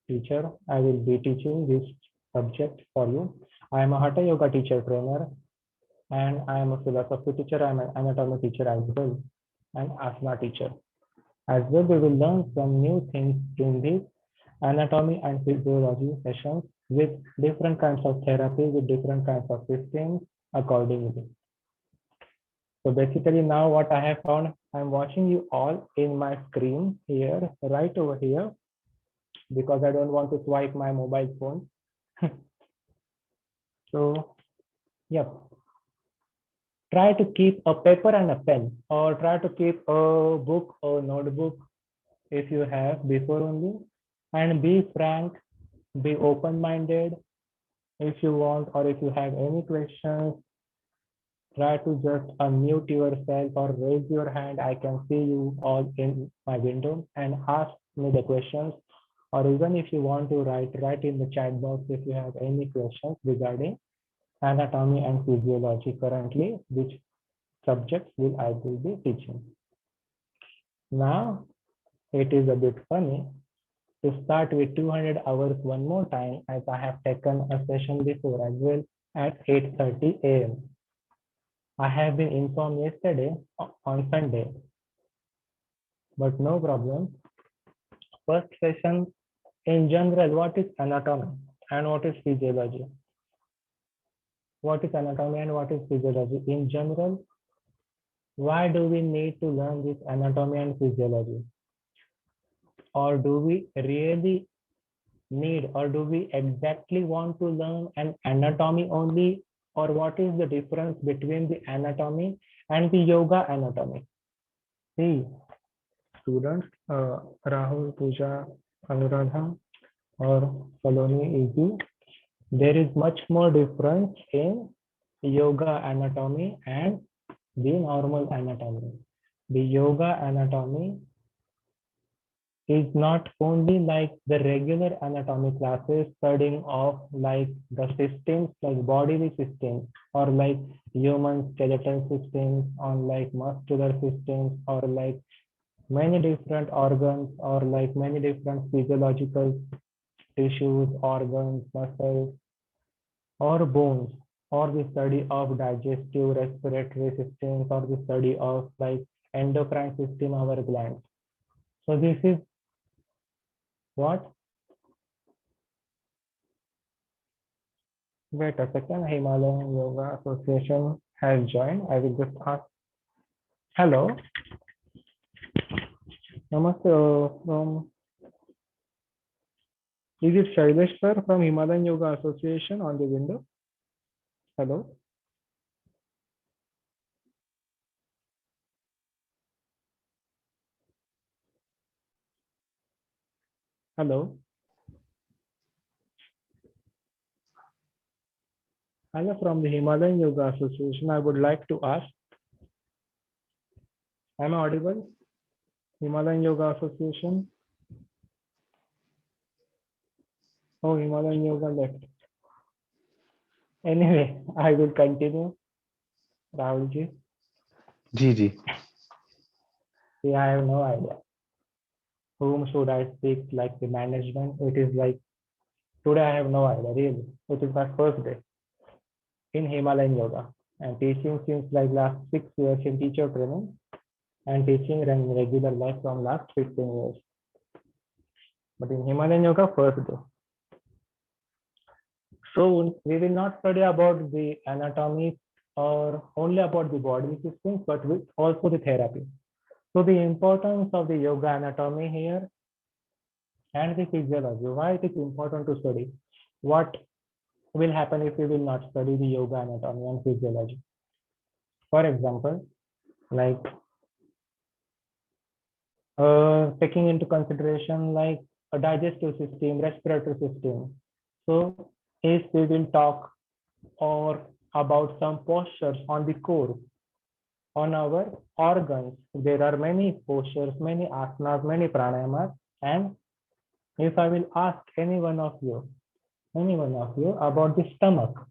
S3: teacher. I will be teaching this subject for you. I am a Hatha Yoga teacher trainer, and I am a philosophy teacher. I am an anatomy teacher as well, and asana teacher. As well, we will learn some new things in these anatomy and physiology sessions with different kinds of therapy, with different kinds of systems accordingly. So basically now what I have found, I'm watching you all in my screen here, right over here, because I don't want to swipe my mobile phone. So, yep. Try to keep a paper and a pen, or try to keep a book or notebook if you have before only, and be frank, be open-minded. If you want, or if you have any questions, try to just unmute yourself or raise your hand. I can see you all in my window and ask me the questions. Or even if you want to write in the chat box if you have any questions regarding anatomy and physiology currently, which subjects I will be teaching. Now, it is a bit funny to start with 200 hours one more time, as I have taken a session before as well at 8:30 a.m. I have been informed yesterday on Sunday, but no problem. First session, in general, what is anatomy and what is physiology? What is anatomy and what is physiology? In general, why do we need to learn this anatomy and physiology? Or do we really need, or do we exactly want to learn an anatomy only? Or what is the difference between the anatomy and the yoga anatomy? See, students, Rahul, Pooja, Anuradha, or Saloni, Izzy, there is much more difference in yoga anatomy and the normal anatomy. The yoga anatomy is not only like the regular anatomy classes studying of like the systems like bodily systems or like human skeletal systems or like muscular systems or like many different organs or like many different physiological tissues, organs, muscles, or bones, or the study of digestive respiratory systems, or the study of like endocrine system, our glands. So this is what? Wait a second, Himalayan Yoga Association has joined. I will just ask. Hello, Namaste. From is it Shailesh sir from Himalayan Yoga Association on the window? Hello. Hello. Hello from the Himalayan Yoga Association. I would like to ask, am I audible? Himalayan Yoga Association. Oh, Himalayan Yoga left. Anyway, I will continue. Rahulji.
S5: Ji.
S3: See, I have no idea. Whom should I speak like the management? It is like today I have no idea really. It is my first day in Himalayan Yoga. I'm teaching since like last 6 years in teacher training and teaching in regular life from last 15 years. But in Himalayan Yoga, first day. So we will not study about the anatomy or only about the bodily systems, but with also the therapy. So the importance of the yoga anatomy here and the physiology, why it is important to study. What will happen if we will not study the yoga anatomy and physiology? For example, like taking into consideration like a digestive system, respiratory system. So if we will talk or about some postures on the core, on our organs, there are many postures, many asanas, many pranayamas, and if I will ask any one of you about the stomach.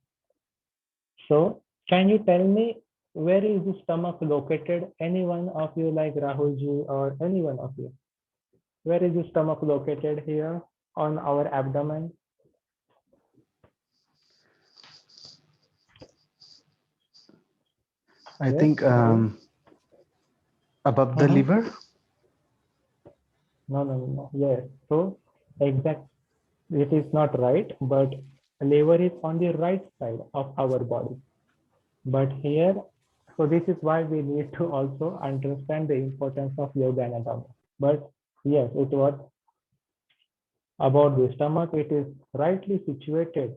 S3: So can you tell me where is the stomach located? Any one of you like Rahulji or any one of you? Where is the stomach located here on our abdomen?
S5: I
S3: Yes,
S5: think
S3: Rahul?
S5: above the liver.
S3: No. Yes. So exact. It is not right, but liver is on the right side of our body. But here, so this is why we need to also understand the importance of yoga anatomy. But yes, it was about the stomach. It is rightly situated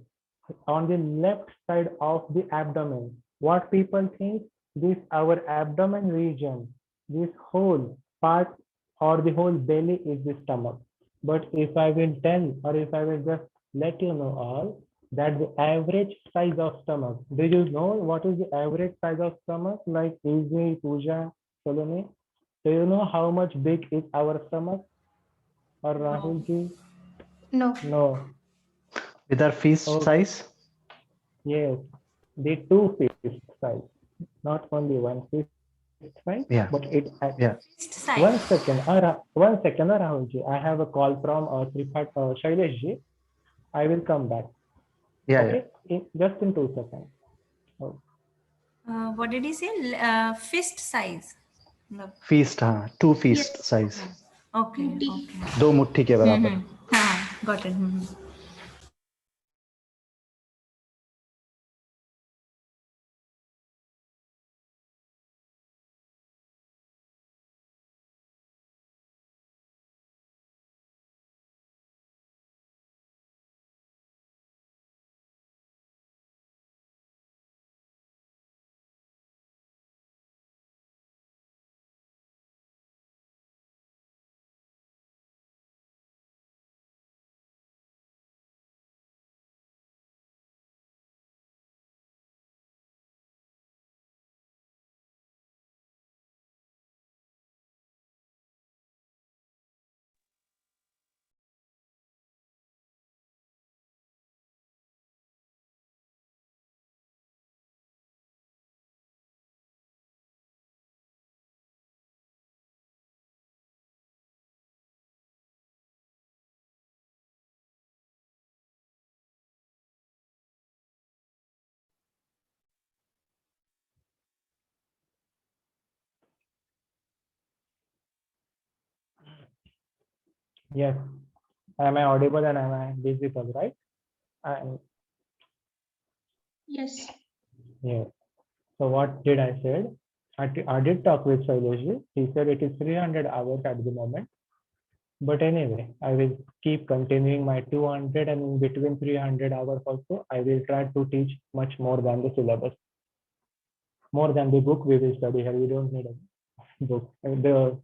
S3: on the left side of the abdomen. What people think, this our abdomen region, this whole part or the whole belly is the stomach. But if I will tell or if I will just let you know all that the average size of stomach, do you know what is the average size of stomach? Like Izzy, Pooja, Salome, do you know how much big is our stomach? Or Rahul ji?
S2: No.
S3: No.
S5: With our fist
S3: Okay.
S5: size?
S3: Yes, the 2 fist size, not only 1 fist size,
S5: Yeah.
S3: but it at
S5: Yeah.
S3: 1 second. 1 second, Rahulji. I have a call from Shailesh ji. I will come back.
S5: Yeah.
S3: Okay, just in 2 seconds. Oh.
S4: What did he say? Fist size. No.
S5: Feast, हाँ, 2 feast size,
S4: Okay. Okay.
S5: 2 मुट्ठी के बराबर.
S4: Got it.
S3: Yes. Am I audible and am I visible, right?
S2: Yes.
S3: Yes. So what did I said? I did talk with Shailesh. He said it is 300 hours at the moment. But anyway, I will keep continuing my 200, and in between 300 hours also, I will try to teach much more than the syllabus. More than the book we will study here. We don't need a book.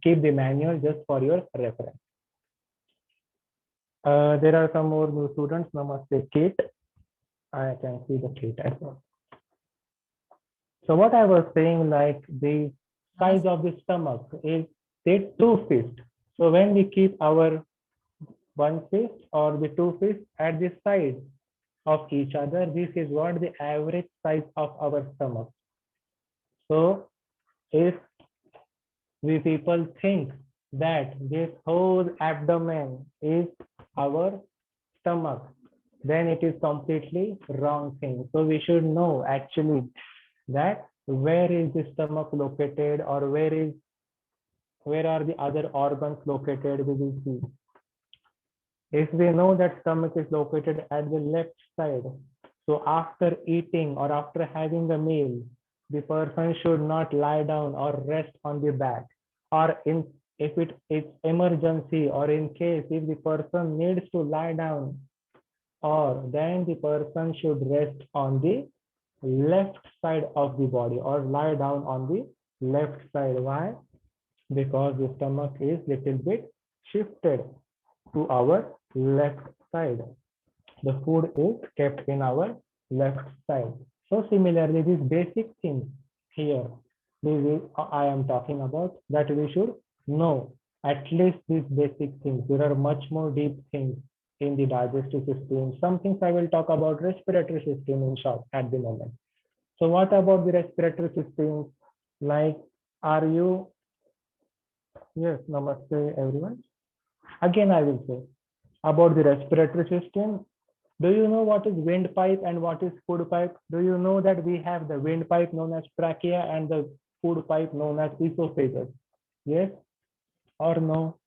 S3: Keep the manual just for your reference. There are some more new students. Namaste, Kate. I can see the Kate as well. So what I was saying, like the size of the stomach is 2 fist. So when we keep our 1 fist or the 2 fists at the side of each other, this is what the average size of our stomach. So if we people think that this whole abdomen is our stomach, then it is completely wrong thing. So we should know actually that where is the stomach located, or where are the other organs located. We will see. If we know that stomach is located at the left side, so after eating or after having a meal, the person should not lie down or rest on the back. Or if it's emergency, or in case if the person needs to lie down, or then the person should rest on the left side of the body, or lie down on the left side. Why? Because the stomach is little bit shifted to our left side. The food is kept in our left side. So similarly, these basic things here, I am talking about, that we should know at least these basic things. There are much more deep things in the digestive system. Some things I will talk about respiratory system in short at the moment. So what about the respiratory system? Like, are you? Yes, namaste everyone. Again, I will say about the respiratory system. Do you know what is windpipe and what is food pipe? Do you know that we have the windpipe known as trachea and the food pipe known as esophagus? Yes or no?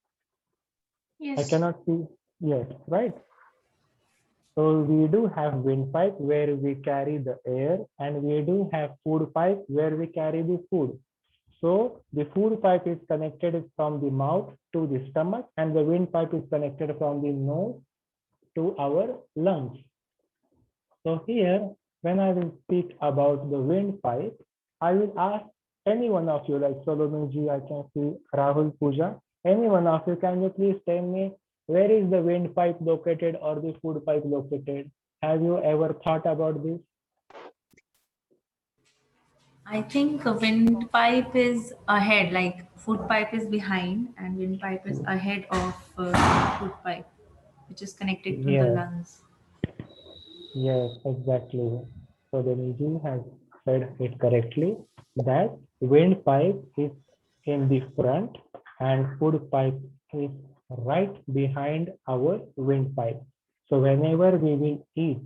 S2: Yes.
S3: I cannot see. Yes, right. So we do have windpipe where we carry the air, and we do have food pipe where we carry the food. So the food pipe is connected from the mouth to the stomach, and the windpipe is connected from the nose to our lungs. So here, when I will speak about the windpipe, I will ask any one of you, like Solomon ji, I can see Rahul, Pooja, any one of you, can you please tell me where is the windpipe located or the food pipe located? Have you ever thought about this?
S4: I think a windpipe is ahead, like food pipe is behind, and windpipe is ahead of food pipe, which is connected to the
S3: Yes,
S4: lungs.
S3: yes, exactly. So Deniji has said it correctly that windpipe is in the front and food pipe is right behind our windpipe. So whenever we will eat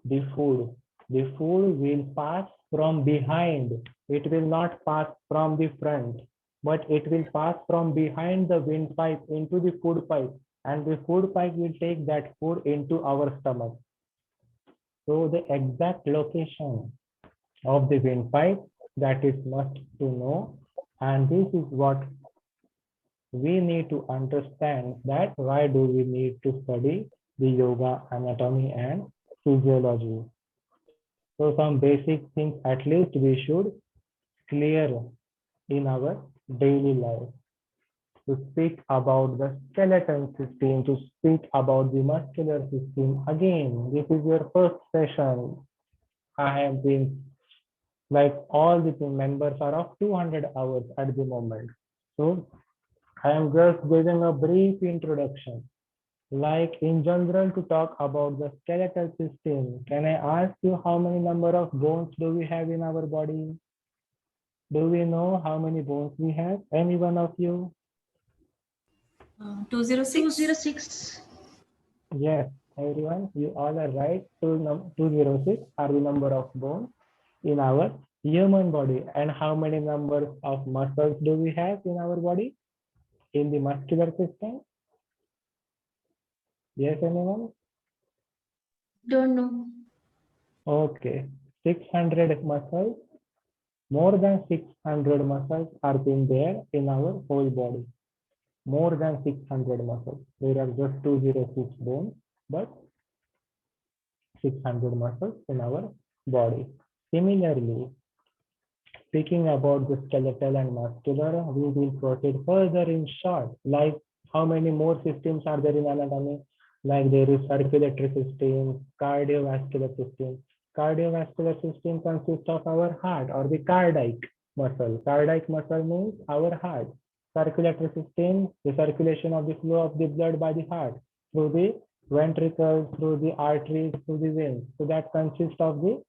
S3: the food will pass from behind. It will not pass from the front, but it will pass from behind the windpipe into the food pipe, and the food pipe will take that food into our stomach. So the exact location of the windpipe, that is must to know, and this is what we need to understand, that why do we need to study the yoga anatomy and physiology. So some basic things at least we should clear in our daily life. To speak about the skeleton system, to speak about the muscular system. Again, this is your first session. I have been, like, all the members are of 200 hours at the moment. So I am just giving a brief introduction. Like in general, to talk about the skeletal system, can I ask you how many number of bones do we have in our body? Do we know how many bones we have? Any one of you?
S4: 206.
S2: 206.
S3: Yes, everyone, you all are right. 206 are the number of bones in our human body. And how many numbers of muscles do we have in our body? In the muscular system? Yes, anyone?
S2: Don't know.
S3: Okay, 600 muscles. More than 600 muscles are being there in our whole body. More than 600 muscles. There are just 206 bones, but 600 muscles in our body. Similarly, speaking about the skeletal and muscular, we will proceed further in short. Like how many more systems are there in anatomy? Like there is circulatory system, cardiovascular system. Cardiovascular system consists of our heart or the cardiac muscle. Cardiac muscle means our heart. Circulatory system, the circulation of the flow of the blood by the heart through the ventricles, through the arteries, through the veins. So that consists of the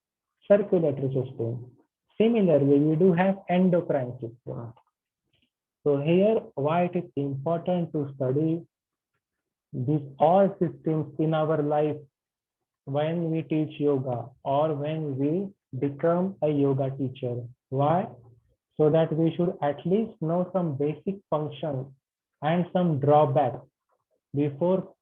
S3: circulatory system. Similarly, we do have endocrine system. So here, why it is important to study these all systems in our life when we teach yoga or when we become a yoga teacher. Why? So that we should at least know some basic functions and some drawbacks before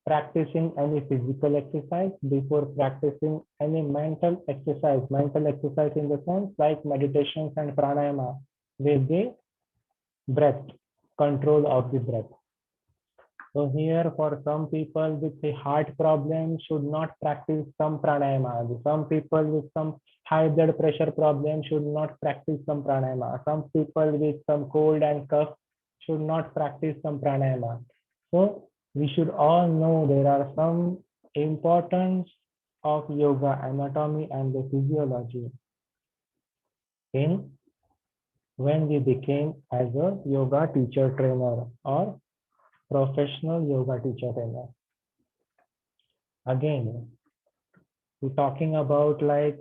S3: practicing any physical exercise, before practicing any mental exercise in the sense like meditations and pranayama with the breath, control of the breath. So here for some people with the heart problem should not practice some pranayama. Some people with some high blood pressure problem should not practice some pranayama. Some people with some cold and cough should not practice some pranayama. So we should all know there are some importance of yoga anatomy and the physiology in when we became as a yoga teacher trainer or professional yoga teacher trainer. Again, we're talking about like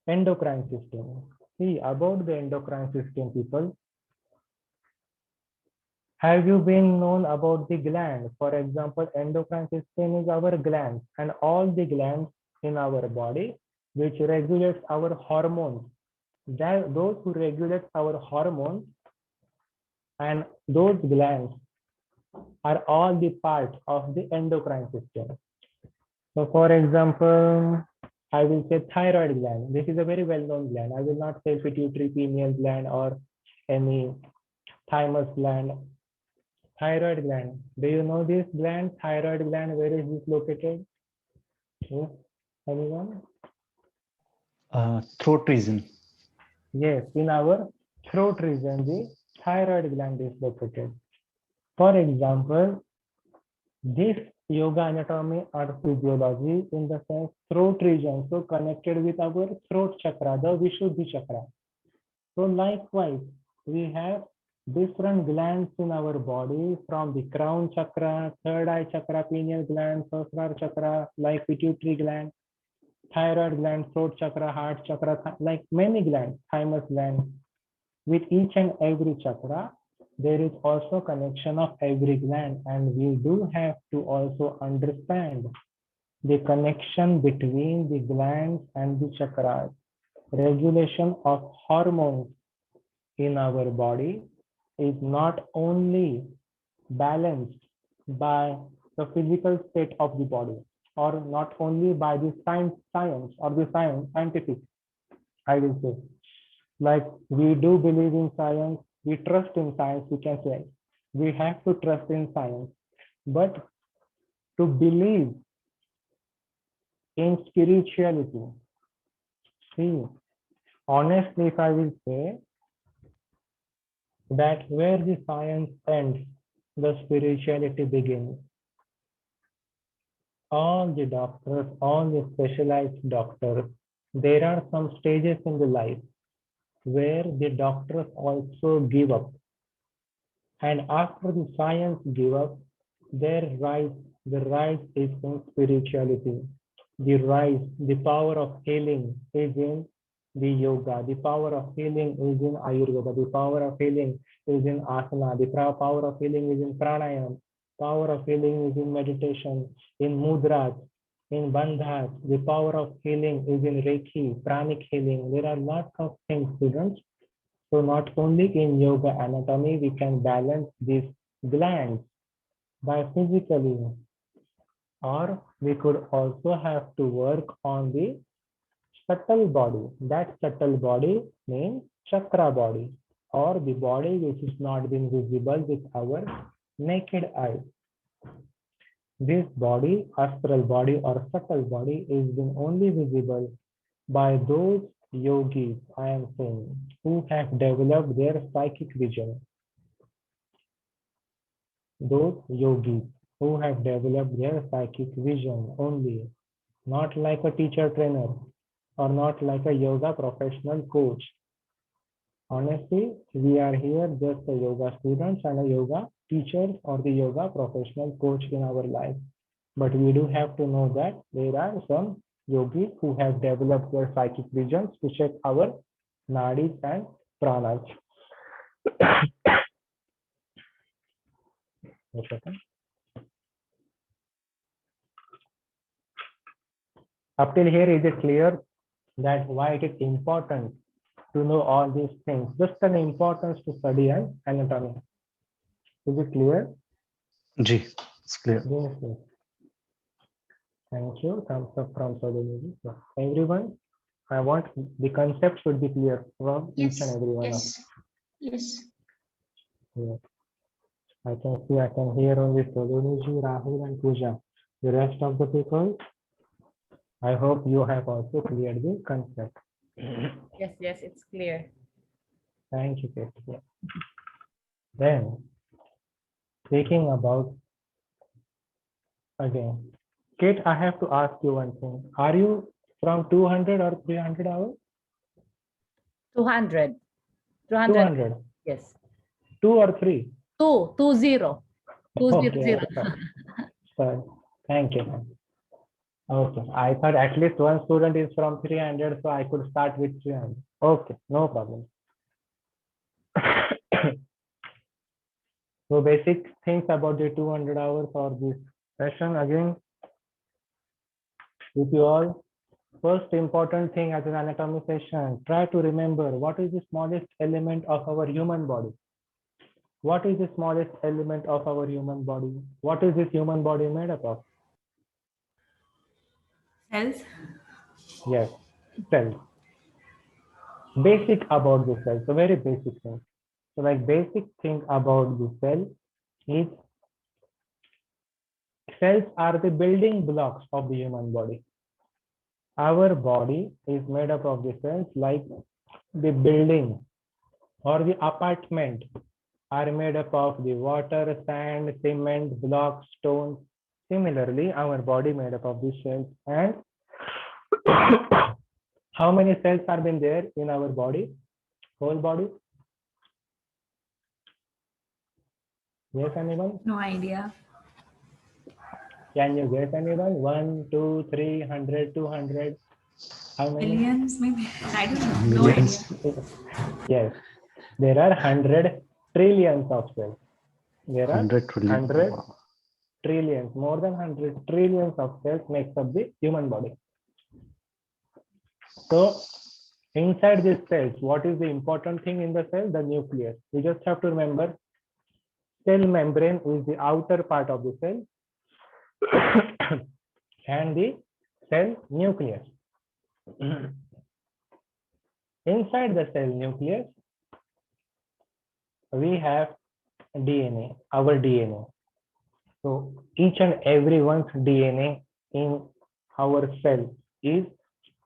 S3: endocrine system. See about the endocrine system, people. Have you been known about the gland? For example, endocrine system is our glands and all the glands in our body which regulates our hormones. Those who regulate our hormones and those glands are all the part of the endocrine system. So for example, I will say thyroid gland. This is a very well-known gland. I will not say pituitary pineal gland or any thymus gland. Thyroid gland. Do you know this gland? Thyroid gland, where is this located? Yes. Anyone?
S5: Throat region.
S3: Yes, in our throat region, the thyroid gland is located. For example, this yoga anatomy or physiology in the sense throat region, so connected with our throat chakra, the Vishuddhi chakra. So likewise, we have different glands in our body from the crown chakra, third eye chakra, pineal gland, sahasrara chakra, like pituitary gland, thyroid gland, throat chakra, heart chakra, like many glands, thymus gland. With each and every chakra, there is also connection of every gland, and we do have to also understand the connection between the glands and the chakras. regulation of hormones in our body is not only balanced by the physical state of the body, or not only by the science or the scientific, I will say. Like, we do believe in science, we trust in science, we can say. We have to trust in science. But to believe in spirituality, see, honestly, if I will say that where the science ends, the spirituality begins. All the doctors, all the specialized doctors, there are some stages in the life where the doctors also give up. And after the science give up, the rise is in spirituality. The rise, the power of healing is in the yoga. The power of healing is in Ayurveda. The power of healing is in asana. The power of healing is in pranayama. Power of healing is in meditation, in mudras, in bandhas. The power of healing is in Reiki, pranic healing. There are lots of things, students. So not only in yoga anatomy, we can balance these glands by physically, or we could also have to work on the subtle body. That subtle body means chakra body, or the body which is not being visible with our naked eye. This body, astral body or subtle body, is being only visible by those yogis, I am saying, who have developed their psychic vision. Those yogis who have developed their psychic vision only, not like a teacher trainer or not like a yoga professional coach. Honestly, we are here just a yoga students and a yoga teachers or the yoga professional coach in our life. But we do have to know that there are some yogis who have developed their psychic visions to check our nadis and pranas. Up till here, is it clear that why it is important to know all these things? Just an importance to study and anatomy. Is it clear?
S5: Ji, it's clear.
S3: Yes, yes. Thank you. Thumbs up from Sadhguru. Everyone, I want the concept should be clear from each and every one of us.
S2: Yes.
S3: Yes. I can see, I can hear only Sadhguruji, Rahul, and Pooja. The rest of the people, I hope you have also cleared the concept.
S7: Yes, it's clear.
S3: Thank you, Kate. Then, speaking about again, Kate, I have to ask you one thing. Are you from 200 or 300 hours?
S7: 200.
S3: 200.
S7: Yes.
S3: 2 or 3?
S7: 2, 20. 200.
S3: Okay, sorry. Thank you. Okay, I thought at least one student is from 300, so I could start with 300. Okay, no problem. So basic things about the 200 hours or this session again with you all. First important thing as an anatomy session, try to remember what is the smallest element of our human body. What is the smallest element of our human body? What is this human body made up of?
S4: Cells.
S3: Yes, cells. Basic about the cell, so very basic thing. So like basic thing about the cell is cells are the building blocks of the human body. Our body is made up of the cells, like the building or the apartment are made up of the water, sand, cement, blocks, stones. Similarly, our body made up of the cells. And how many cells are been there in our body? Whole body? Yes, anyone?
S4: No idea.
S3: Can you guess anyone? 1, 2, 300, 200. How many?
S4: Millions, maybe. I don't know. No
S5: Millions.
S4: idea.
S3: Yes, there are 100 trillions of cells. There are
S5: 100 trillion.
S3: 100 trillions, more than 100 trillions of cells makes up the human body. So Inside these cells, what is the important thing in the cell? The nucleus. We just have to remember cell membrane is the outer part of the cell and the cell nucleus. Inside the cell nucleus, we have DNA, our DNA. So each and everyone's DNA in our cell is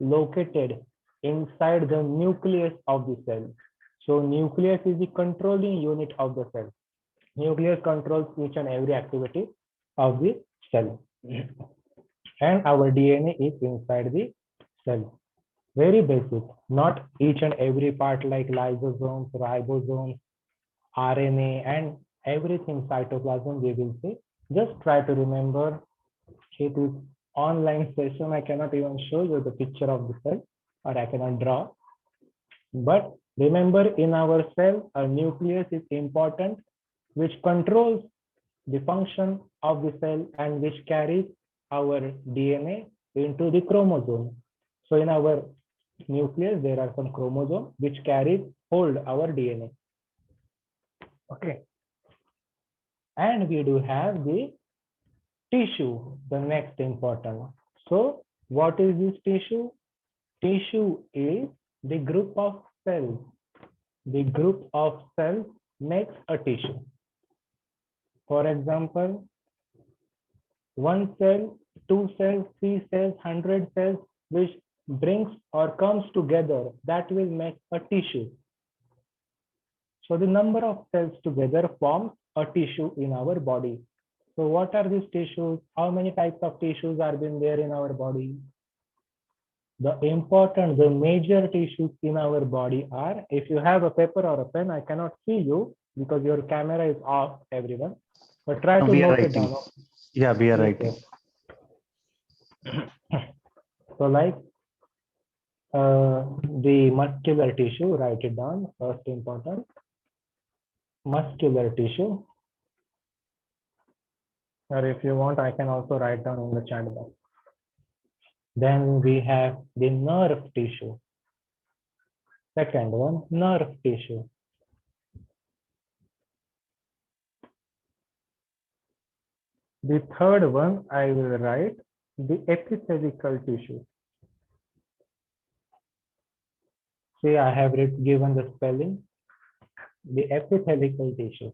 S3: located inside the nucleus of the cell. So nucleus is the controlling unit of the cell. Nucleus controls each and every activity of the cell. And our DNA is inside the cell. Very basic, not each and every part like lysosomes, ribosomes, RNA, and everything cytoplasm we will see. Just try to remember. It is online session. I cannot even show you the picture of the cell, or I cannot draw. But remember, in our cell, a nucleus is important, which controls the function of the cell and which carries our DNA into the chromosome. So in our nucleus, there are some chromosomes which hold our DNA. Okay. And we do have the tissue, the next important. So what is this tissue? Tissue is the group of cells. The group of cells makes a tissue. For example, 1 cell, 2 cells, 3 cells, 100 cells, which brings or comes together, that will make a tissue. So the number of cells together forms a tissue in our body. So what are these tissues? How many types of tissues are been there in our body? The major tissues in our body are, if you have a paper or a pen, I cannot see you because your camera is off, everyone. But try to note it down.
S5: Yeah, we are writing.
S3: So like the muscular tissue, write it down, first important. Muscular tissue. Or if you want, I can also write down in the chat box. Then we have the nerve tissue. Second one, nerve tissue. The third one, I will write the epithelial tissue. See, I have given the spelling, the epithelial tissue.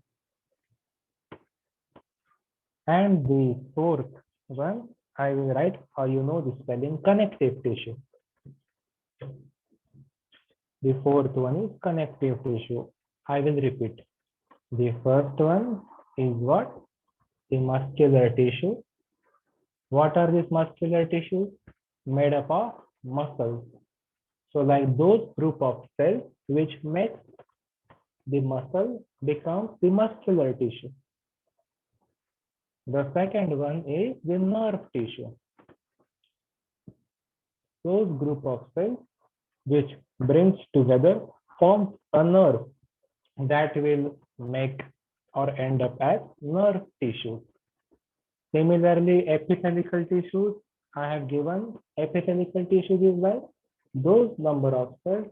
S3: And the fourth one, I will write, how you know the spelling, connective tissue. The fourth one is connective tissue. I will repeat. The first one is what? The muscular tissue. What are these muscular tissues? Made up of muscles. So like those group of cells which make the muscle becomes the muscular tissue. The second one is the nerve tissue. Those group of cells which brings together forms a nerve that will make or end up as nerve tissue. Similarly, epithelial tissues, I have given epithelial tissues is like those number of cells,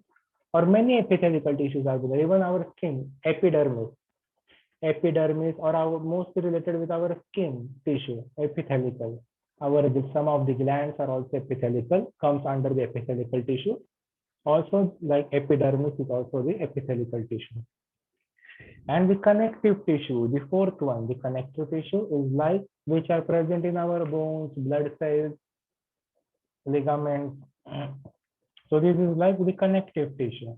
S3: or many epithelial tissues are there, even our skin, epidermis. Epidermis, or our mostly related with our skin tissue, epithelial. Some of the glands are also epithelial, comes under the epithelial tissue. Also, like epidermis is also the epithelial tissue. And the connective tissue, the fourth one, the connective tissue is like which are present in our bones, blood cells, ligaments. So this is like the connective tissue.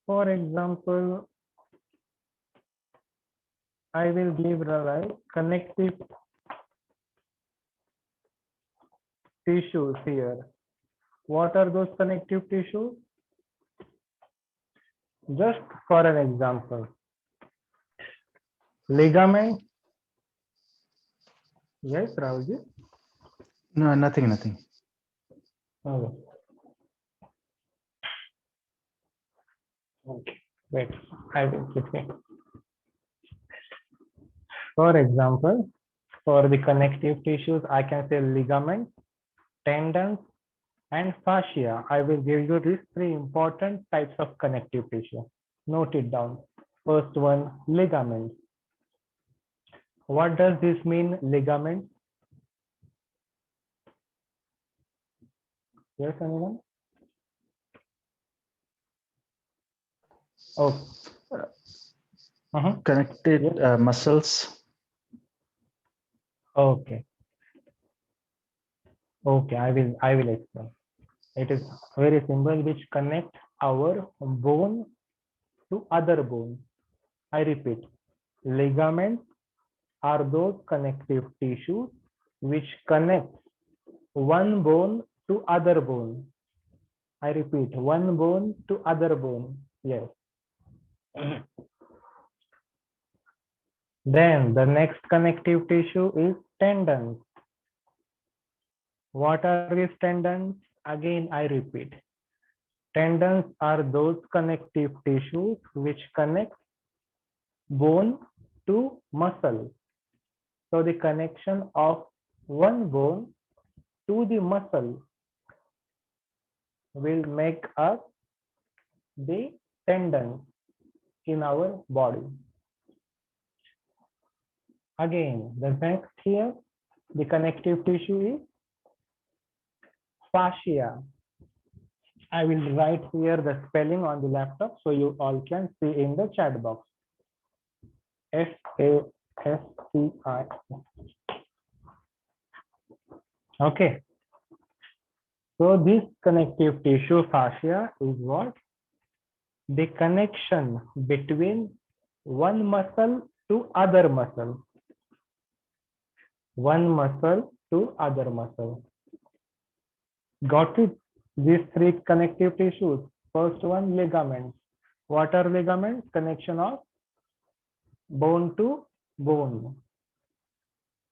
S3: For example, I will give the like connective tissues here. What are those connective tissues? Just for an example, ligament. Yes, Rahulji?
S5: No, nothing.
S3: Okay. Okay, wait, I will quickly. For example, for the connective tissues, I can say ligament, tendons, and fascia. I will give you these three important types of connective tissue. Note it down. First one, ligaments. What does this mean, ligament? Yes, anyone? Oh,
S5: Connected
S3: yes.
S5: muscles.
S3: Okay. Okay, I will explain. It is very simple, which connect our bone to other bone. I repeat, ligaments are those connective tissues which connect one bone to other bone. I repeat, one bone to other bone. Yes. Then the next connective tissue is tendons. What are these tendons? Again, I repeat. Tendons are those connective tissues which connect bone to muscle. So the connection of one bone to the muscle will make us the tendon in our body. Again, the next here, the connective tissue is fascia. I will write here the spelling on the laptop so you all can see in the chat box. Fasci. Okay. So this connective tissue fascia is what? The connection between one muscle to other muscle. One muscle to other muscle. Got it? These three connective tissues. First one, ligaments. What are ligaments? Connection of bone to bone.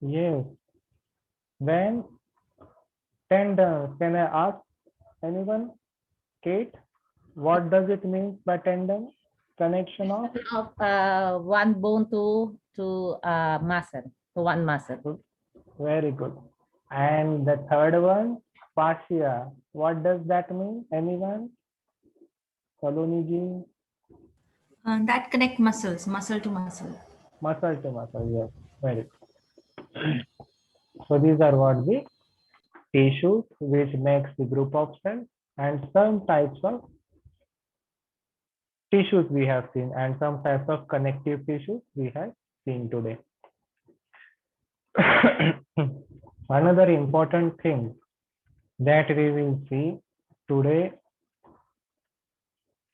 S3: Yes. Then tendons. Can I ask anyone? Kate, what does it mean by tendon? Connection of?
S7: Of one bone to muscle, to one muscle.
S3: Very good. And the third one, fascia. What does that mean? Anyone? Saloni ji?
S4: That connect muscles, muscle to muscle.
S3: Muscle to muscle, yes. Very good. So these are what the tissues which makes the group of cells, and some types of tissues we have seen, and some types of connective tissues we have seen today. Another important thing that we will see today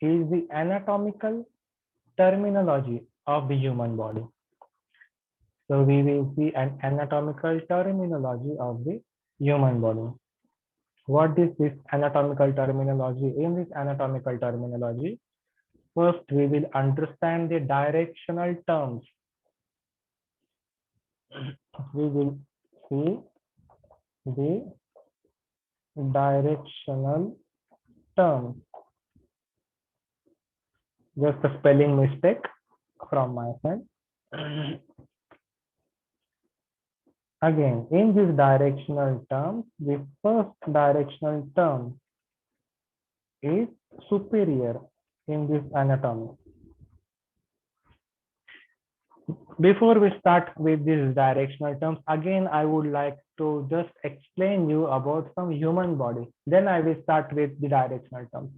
S3: is the anatomical terminology of the human body. So we will see an anatomical terminology of the human body. What is this anatomical terminology? In this anatomical terminology, first we will understand the directional terms. We will see the directional terms. Just a spelling mistake from my side. Again, in this directional term, the first directional term is superior in this anatomy. Before we start with these directional terms, again, I would like to just explain you about some human body. Then I will start with the directional terms.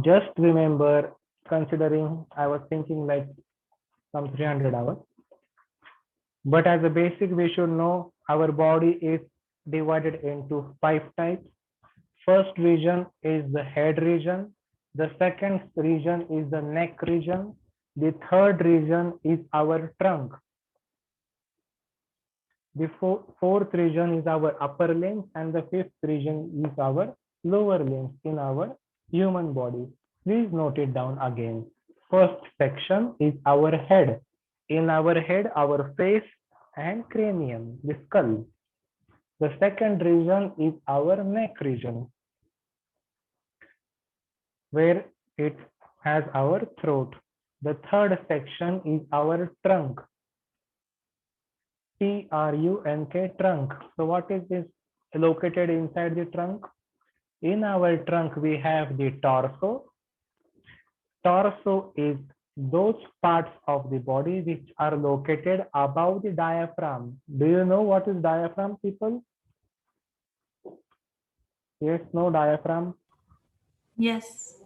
S3: Just remember, considering I was thinking like some 300 hours. But as a basic, we should know our body is divided into 5 types. First region is the head region. The second region is the neck region. The third region is our trunk. The fourth region is our upper limbs, and the fifth region is our lower limbs in our human body. Please note it down again. First section is our head. In our head, our face and cranium, the skull. The second region is our neck region, where it has our throat. The third section is our trunk. Trunk, trunk. So what is this located inside the trunk? In our trunk, we have the torso. Torso is those parts of the body which are located above the diaphragm. Do you know what is diaphragm, people? Yes, no diaphragm.
S4: Yes.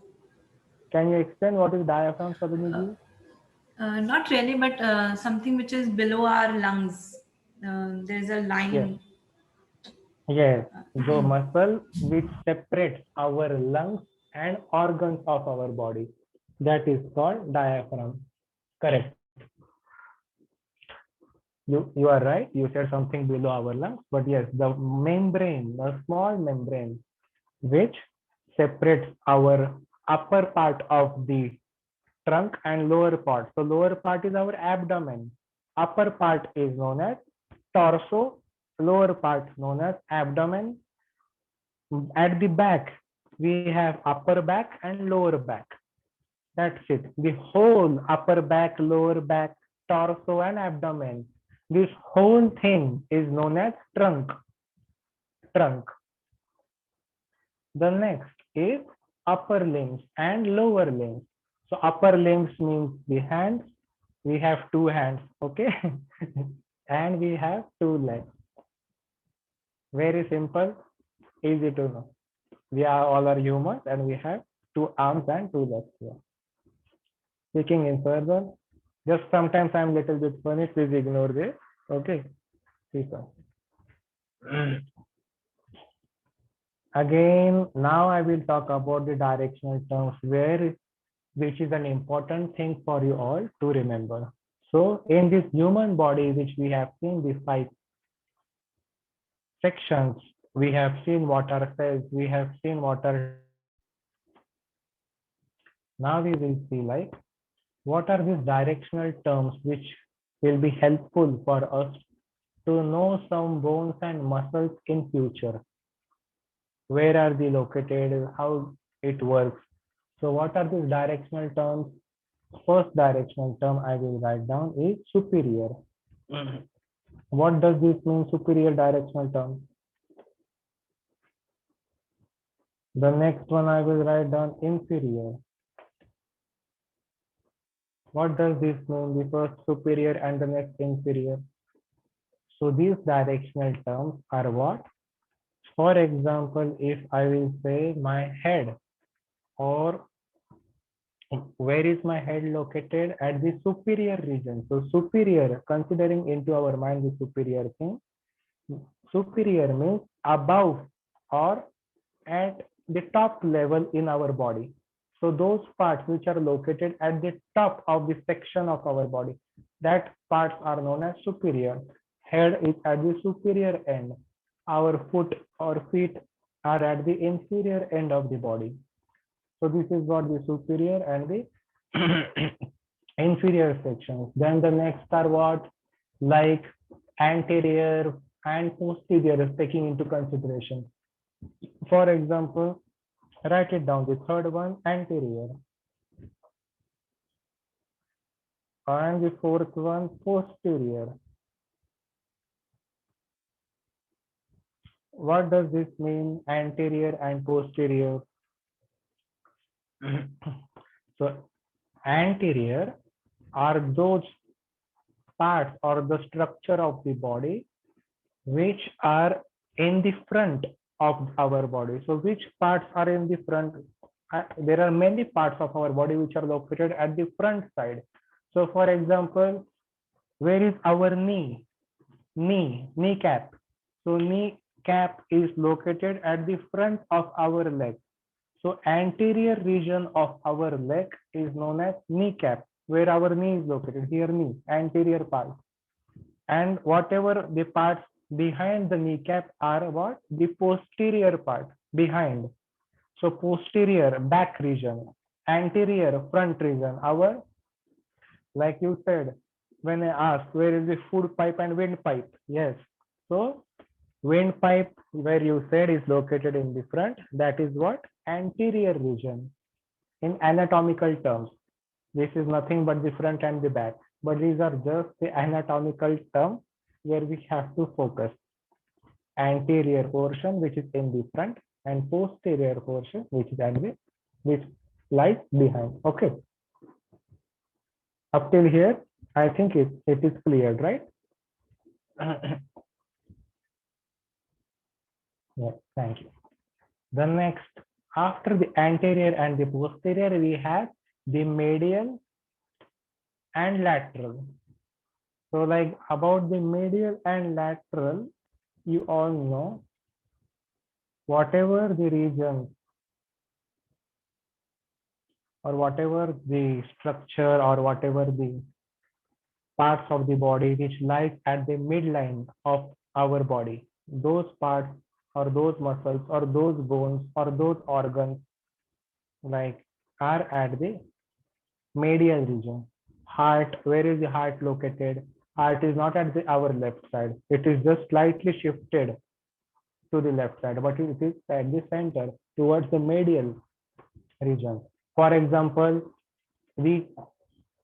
S3: Can you explain what is diaphragm, Sabini ji?
S4: Not really, but something which is below our lungs. There's a
S3: Yes.
S4: line.
S3: Yes, the muscle which separates our lungs and organs of our body. That is called diaphragm. Correct. You are right. You said something below our lungs, but yes, the membrane, the small membrane which separates our upper part of the trunk and lower part. So lower part is our abdomen. Upper part is known as torso. Lower part known as abdomen. At the back, we have upper back and lower back. That's it. The whole upper back, lower back, torso and abdomen. This whole thing is known as trunk. Trunk. The next is upper limbs and lower limbs. So upper limbs means the hands. We have two hands, okay? And we have two legs. Very simple, easy to know. We are all are humans and we have two arms and two legs here. Speaking in further, just sometimes I'm little bit funny, please ignore this. Okay. Again, now I will talk about the directional terms which is an important thing for you all to remember. So in this human body, which we have seen the 5 sections, we have seen what are cells, we have seen what are. Now we will see like what are these directional terms which will be helpful for us to know some bones and muscles in future. Where are they located? How it works? So what are these directional terms? First directional term I will write down is superior. What does this mean, superior directional term? The next one I will write down inferior. What does this mean? The first superior and the next inferior. So these directional terms are what? For example, if I will say my head, or where is my head located? At the superior region. So superior, considering into our mind the superior thing, superior means above or at the top level in our body. So those parts which are located at the top of the section of our body, that parts are known as superior. Head is at the superior end. Our foot or feet are at the inferior end of the body. So this is what the superior and the inferior sections. Then the next are what? Like anterior and posterior is taking into consideration. For example, write it down. The third one, anterior. And the fourth one, posterior. What does this mean, anterior and posterior? So anterior are those parts or the structure of the body which are in the front of our body. So which parts are in the front? There are many parts of our body which are located at the front side. So for example, where is our knee? Kneecap. So kneecap is located at the front of our leg. So anterior region of our leg is known as kneecap, where our knee is located. Here knee, anterior part. And whatever the parts behind the kneecap are what? The posterior part, behind. So posterior, back region. Anterior, front region. Our, like you said, when I asked, where is the food pipe and windpipe? Yes. So windpipe, where you said is located in the front, that is what? Anterior region in anatomical terms. This is nothing but the front and the back, but these are just the anatomical terms where we have to focus. anterior portion which is in the front and posterior portion which is at the which lies behind. Okay, up till here I think it is clear, right? Yeah, thank you. The next, after the anterior and the posterior, we have the medial and lateral. So like about the medial and lateral, you all know whatever the region or whatever the structure or whatever the parts of the body which lies at the midline of our body, those parts or those muscles or those bones or those organs like are at the medial region. Heart, where is the heart located? Heart is not at our left side. It is just slightly shifted to the left side, but it is at the center towards the medial region. For example, the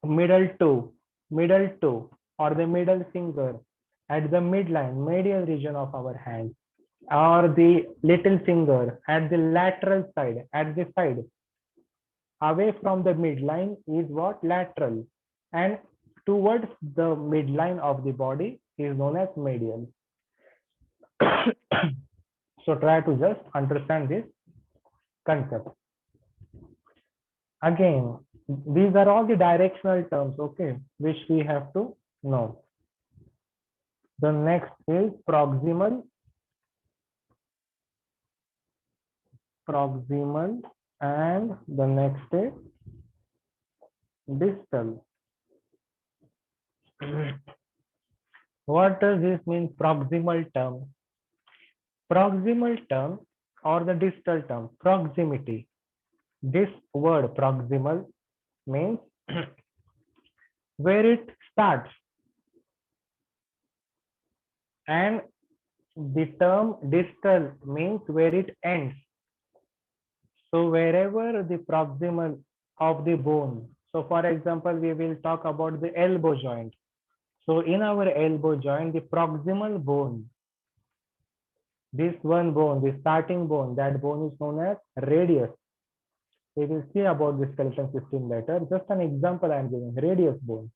S3: middle toe or the middle finger at the midline, medial region of our hand, or the little finger at the lateral side, at the side, away from the midline is what? Lateral. And towards the midline of the body is known as medial. So try to just understand this concept. Again, these are all the directional terms, okay, which we have to know. The next is proximal, and the next is distal. What does this mean, proximal term? Proximal term or the distal term, proximity. This word proximal means where it starts, and the term distal means where it ends. So wherever the proximal of the bone, so for example, we will talk about the elbow joint. So in our elbow joint, the proximal bone, this one bone, the starting bone, that bone is known as radius. We will see about the skeleton system later. Just an example I am giving, radius bone.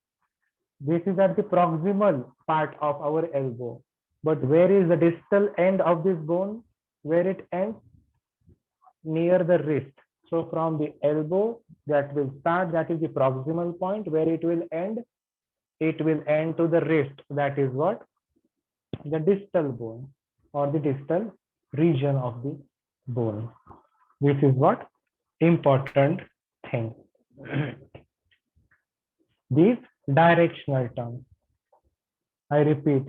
S3: This is at the proximal part of our elbow. But where is the distal end of this bone? Where it ends? Near the wrist. So from the elbow that will start, that is the proximal point. Where it will end? It will end to the wrist. That is what? The distal bone or the distal region of the bone. This is what? Important thing. These directional terms. I repeat,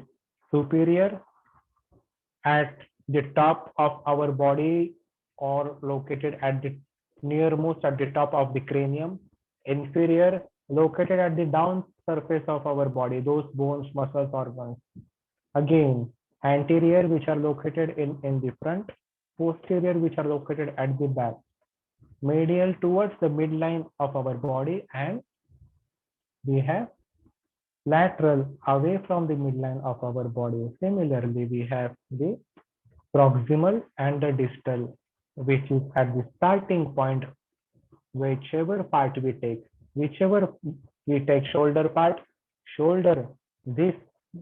S3: superior at the top of our body or located at the nearmost at the top of the cranium. Inferior, located at the down surface of our body, those bones, muscles, organs. Again, anterior, which are located in the front. Posterior, which are located at the back. Medial towards the midline of our body, and we have lateral away from the midline of our body. Similarly, we have the proximal and the distal, which is at the starting point, whichever part we take, shoulder part, shoulder, this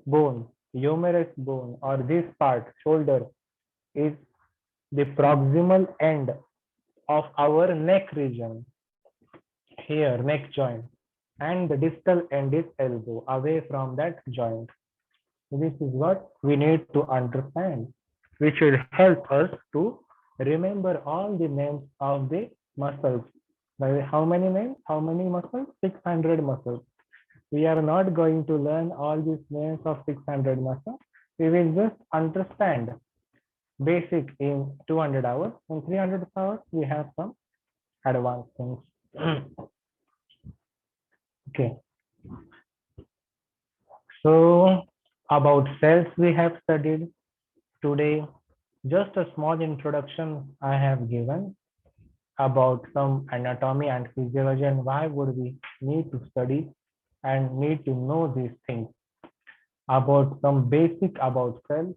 S3: bone, humerus bone, or this part, shoulder, is the proximal end of our neck region, here, neck joint, and the distal end is elbow, away from that joint. This is what we need to understand, which will help us to remember all the names of the muscles. How many names? How many muscles? 600 muscles. We are not going to learn all these names of 600 muscles. We will just understand basic in 200 hours. In 300 hours, we have some advanced things. Okay. So about cells we have studied today. Just a small introduction I have given about some anatomy and physiology and why would we need to study and need to know these things. About some basic about cells.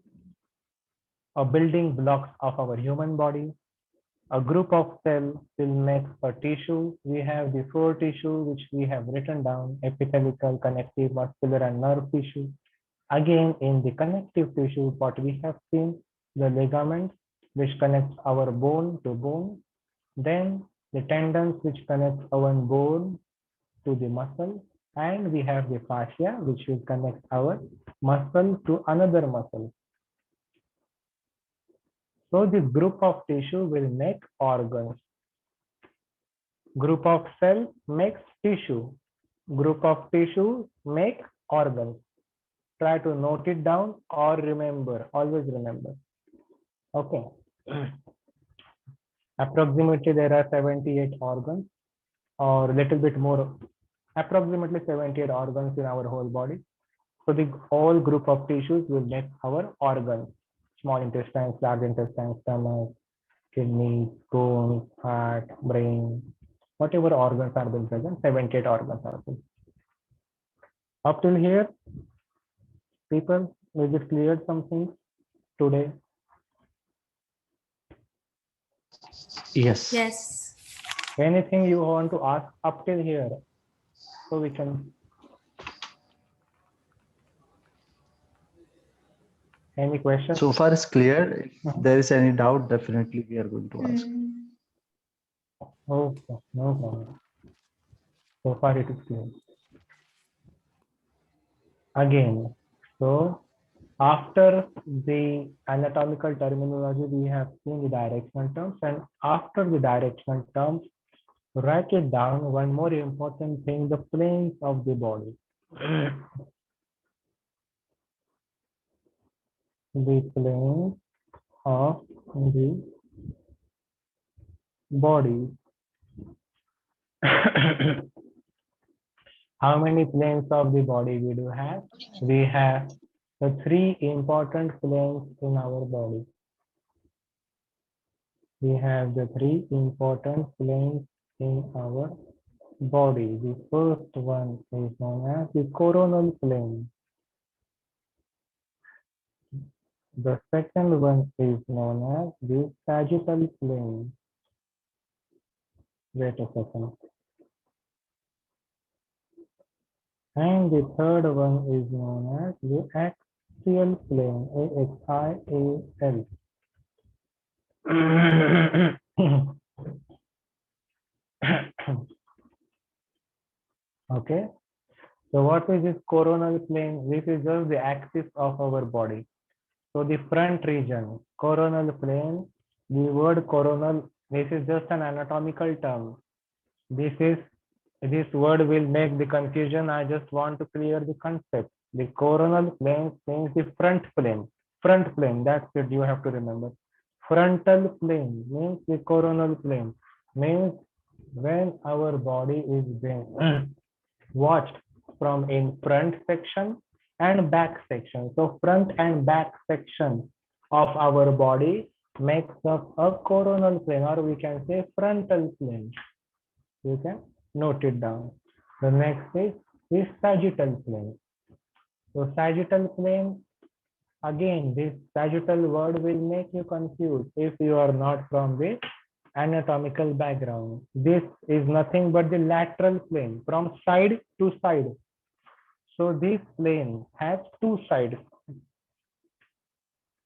S3: building blocks of our human body. A group of cells will make a tissue. We have the four tissues which we have written down: epithelial, connective, muscular, and nerve tissue. Again, in the connective tissue, what we have seen, the ligaments which connects our bone to bone, then the tendons which connect our bone to the muscle, and we have the fascia which will connect our muscle to another muscle. So this group of tissue will make organs. Group of cell makes tissue. Group of tissue make organs. Try to note it down or remember, always remember. Okay. Approximately there are 78 organs, or little bit more, approximately 78 organs in our whole body. So the whole group of tissues will make our organs: small intestines, large intestines, stomach, kidneys, bones, heart, brain, whatever organs are being present, 78 organs are present. Up till here, people, we just cleared some things today.
S5: Yes.
S4: Yes.
S3: Anything you want to ask up till here, so we can. Any questions?
S5: So far it's clear. If there is any doubt, definitely we are going to ask.
S3: Okay, no problem. So far it is clear. Again, so after the anatomical terminology, we have seen the directional terms, and after the directional terms, write it down. One more important thing: the planes of the body. The planes of the body. How many planes of the body we do have? We have the three important planes in our body. We have the three important planes in our body. The first one is known as the coronal plane. The second one is known as the sagittal plane. Wait a second. And the third one is known as the axial plane, AXIAL. Okay. So what is this coronal plane? This is just the axis of our body. So the front region, coronal plane, the word coronal, this is just an anatomical term. This word will make the confusion. I just want to clear the concept. The coronal plane means the front plane. Front plane, that's it, you have to remember. Frontal plane means the coronal plane. Means when our body is being watched from in front section and back section. So front and back section of our body makes up a coronal plane, or we can say frontal plane. You can note it down. The next is sagittal plane. So sagittal plane, again, this sagittal word will make you confused if you are not from the anatomical background. This is nothing but the lateral plane from side to side. So this plane has two sides,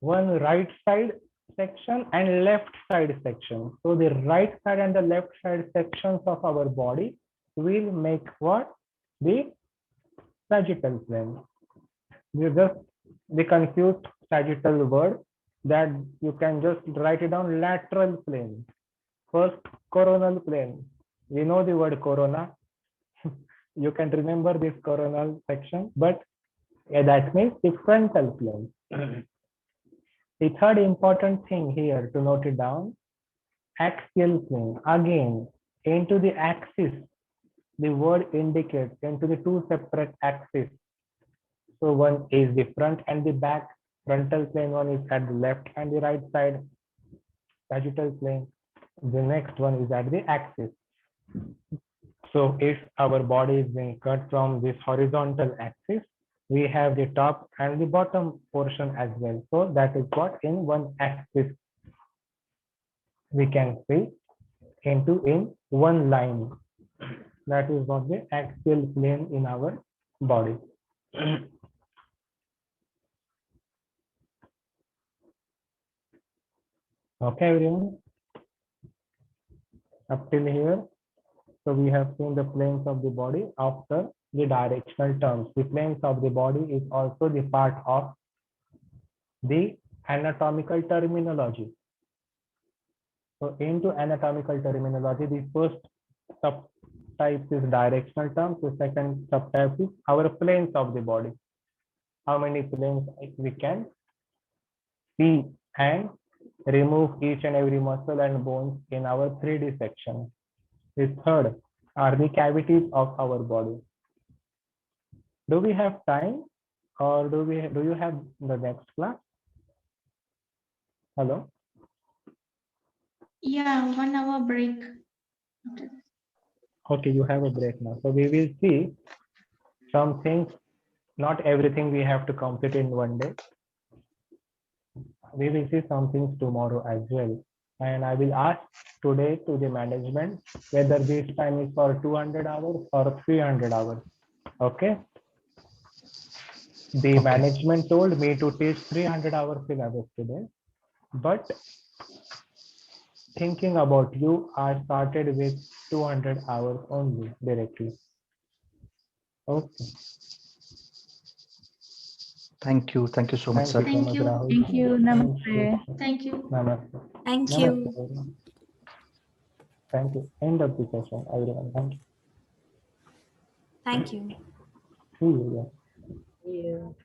S3: one right side section and left side section. So the right side and the left side sections of our body will make what? The sagittal plane. You just the confused sagittal word that you can just write it down: lateral plane. First, coronal plane. We know the word corona. You can remember this coronal section, but that means the frontal plane. The third important thing here to note it down: axial plane. Again, into the axis, the word indicates into the two separate axes. So one is the front and the back. Frontal plane one is at the left and the right side. Sagittal plane. The next one is at the axis. So if our body is being cut from this horizontal axis, we have the top and the bottom portion as well. So that is what in one axis we can see into in one line. That is what the axial plane in our body. Okay, everyone. Up till here, so we have seen the planes of the body after the directional terms. The planes of the body is also the part of the anatomical terminology. So into anatomical terminology, the first subtype is directional terms. The second subtype is our planes of the body. How many planes we can see and remove each and every muscle and bones in our 3D section. The third are the cavities of our body. Do we have time, or do you have the next class? Hello?
S2: Yeah, 1 hour break.
S3: Okay, you have a break now. So we will see some things, not everything we have to complete in one day. We will see some things tomorrow as well. And I will ask today to the management whether this time is for 200 hours or 300 hours. Okay? The management told me to teach 300 hours syllabus today, but thinking about you, I started with 200 hours only directly. Okay.
S5: Thank you so much,
S3: Thank
S5: sir.
S3: you so much,
S2: Thank you.
S3: Rahul.
S7: Thank you. Namaste.
S2: Thank you.
S3: Namaste.
S4: Thank
S3: Namaste,
S4: you.
S3: everyone. Thank you. End of the session, everyone. Thank you.
S4: Thank you.
S3: See you. Yeah.
S7: See you.